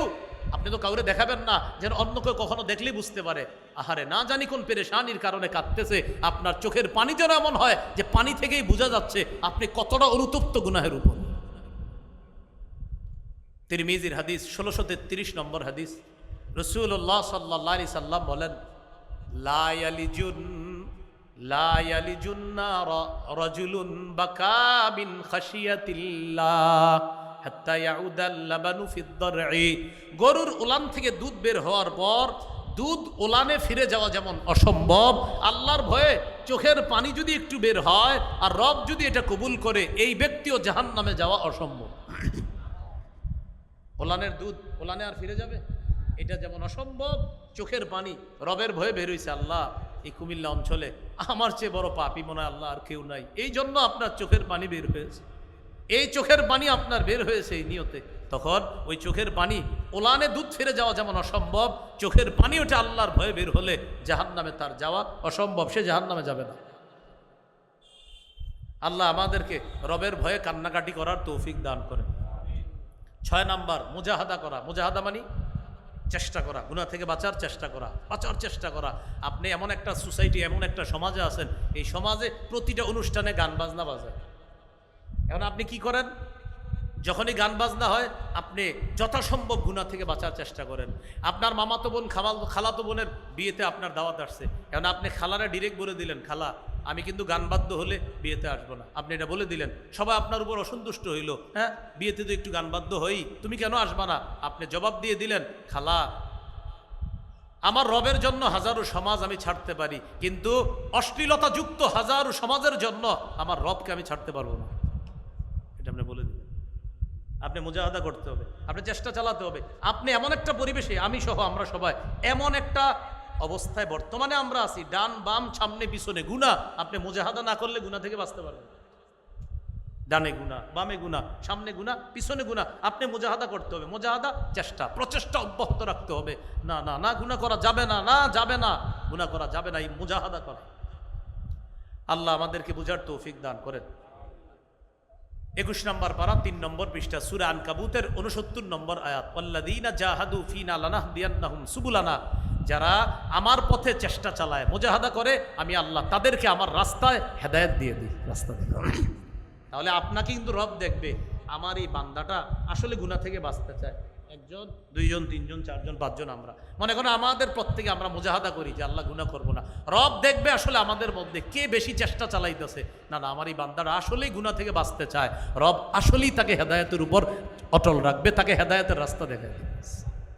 A: আপনি তো কাউরে দেখাবেন না যেন অন্য কেউ কখনো দেখলেই বুঝতে পারে আহারে না জানি কোন পেরেশানির কারণে কাঁদতেছে। আপনার চোখের পানি যেন এমন হয় যে পানি থেকেই বোঝা যাচ্ছে আপনি কতটা অনুতপ্ত গুনাহের উপর। তিরমিজির হাদিস 1633 নম্বর হাদিস, রাসূলুল্লাহ সাল্লাল্লাহু আলাইহি সাল্লাম বলেন, লা ইয়ালিজুন নার রাজুলুন বাকা মিন খাশিয়াতিল্লাহ হাত্তা ইয়াউদাল লাবানু ফিদ দারঈ। গরুর উলান থেকে দুধ বের হওয়ার পর দুধ উলানে ফিরে যাওয়া যেমন অসম্ভব, আল্লাহর ভয়ে চোখের পানি যদি একটু বের হয় আর রব যদি এটা কবুল করে, এই ব্যক্তিও জাহান্নামে যাওয়া অসম্ভব। ওলানের দুধ ওলানে আর ফিরে যাবে, এটা যেমন অসম্ভব, চোখের পানি রবের ভয়ে বের হয়েছে। আল্লাহ, এই কুমিল্লা অঞ্চলে আমার চেয়ে বড় পাপী মনে হয় আল্লাহ আর কেউ নাই, এই জন্য আপনার চোখের পানি বের হয়েছে, এই চোখের পানি আপনার বের হয়েছে এই নিয়তে। তখন ওই চোখের পানি ওলানে দুধ ফিরে যাওয়া যেমন অসম্ভব, চোখের পানি ওটা আল্লাহর ভয়ে বের হলে জাহান্নামে তার যাওয়া অসম্ভব, সে জাহান্নামে যাবে না। আল্লাহ আমাদেরকে রবের ভয়ে কান্নাকাটি করার তৌফিক দান করে। 6 নাম্বার, মুজাহাদা করা। মুজাহাদা মানে চেষ্টা করা, গুনাহ থেকে বাঁচার চেষ্টা করা। আপনি এমন একটা সোসাইটি, এমন একটা সমাজে আছেন, এই সমাজে প্রতিটা অনুষ্ঠানে গান বাজনা বাজে। এখন আপনি কি করেন? যখনই গান বাজনা হয় আপনি যথাসম্ভব গুনাহ থেকে বাঁচার চেষ্টা করেন। আপনার মামাতো বোন, খালাতো বোনের বিয়েতে আপনার দাওয়াত আসছে, এখন আপনি খালারে ডিরেক্ট বলে দিলেন, খালা আমি কিন্তু গান বাদ্য হলে বিয়েতে আসবো না। আপনি এটা বলে দিলেন, সবাই আপনার উপর অসন্তুষ্ট হইল, হ্যাঁ বিয়েতে তো একটু গান বাদ্য হই, তুমি কেন আসবা না? আপনি জবাব দিয়ে দিলেন, খালা আমার রবের জন্য হাজারো সমাজ আমি ছাড়তে পারি, কিন্তু অশ্লীলতা যুক্ত হাজারো সমাজের জন্য আমার রবকে আমি ছাড়তে পারবো না। এটা আপনি বলে দিলেন। আপনি মুজাহাদা করতে হবে, আপনি চেষ্টা চালাতে হবে। আপনি এমন একটা পরিবেশে, আমি সহ আমরা সবাই এমন একটা অবস্থায় বর্তমানে আমরা আছি, ডান বাম সামনে পিছনে গুনাহ। আপনি মুজাহাদা না করলে গুনাহ থেকে বাঁচতে পারবেন। ডানে গুনাহ, বামে গুনাহ, সামনে গুনাহ, পিছনে গুনাহ, আপনি মুজাহাদা করতে হবে। মুজাহাদা প্রচেষ্টা অব্যাহত রাখতে হবে। না না না, গুনাহ করা যাবে না, না যাবে না, গুনাহ করা যাবে না, এই মুজাহাদা করা। আল্লাহ আমাদেরকে বুঝার তৌফিক দান করেন। 21 নম্বর পারা 3 নম্বর পৃষ্ঠা, সূরা আনকাবুতের 69 নম্বর আয়াত, ওয়াল্লাযীনা জাহাদু ফিনা লানাহদিয়ান্নাহুম সুবুলানা। যারা আমার পথে চেষ্টা চালায়, মুজাহাদা করে, আমি আল্লাহ তাদেরকে আমার রাস্তায় হেদায়েত দিয়ে দিই, রাস্তা দিয়ে। তাহলে আপনাকে কিন্তু রব দেখবে, আমার এই বান্দাটা আসলে গুনাহ থেকে বাঁচতে চায়। 1 জন 2 জন 3 জন 4 জন 5 জন, আমরা মনে করেন আমাদের প্রত্যেকে আমরা মুজাহাদা করি যে আল্লাহ গুনাহ করব না। রব দেখবে আসলে আমাদের মধ্যে কে বেশি চেষ্টা চালাইতেছে। না না, আমার এই বান্দাটা আসলেই গুনাহ থেকে বাঁচতে চায়, রব আসলেই তাকে হেদায়েতের উপর অটল রাখবে, তাকে হেদায়েতের রাস্তা দেখাবে।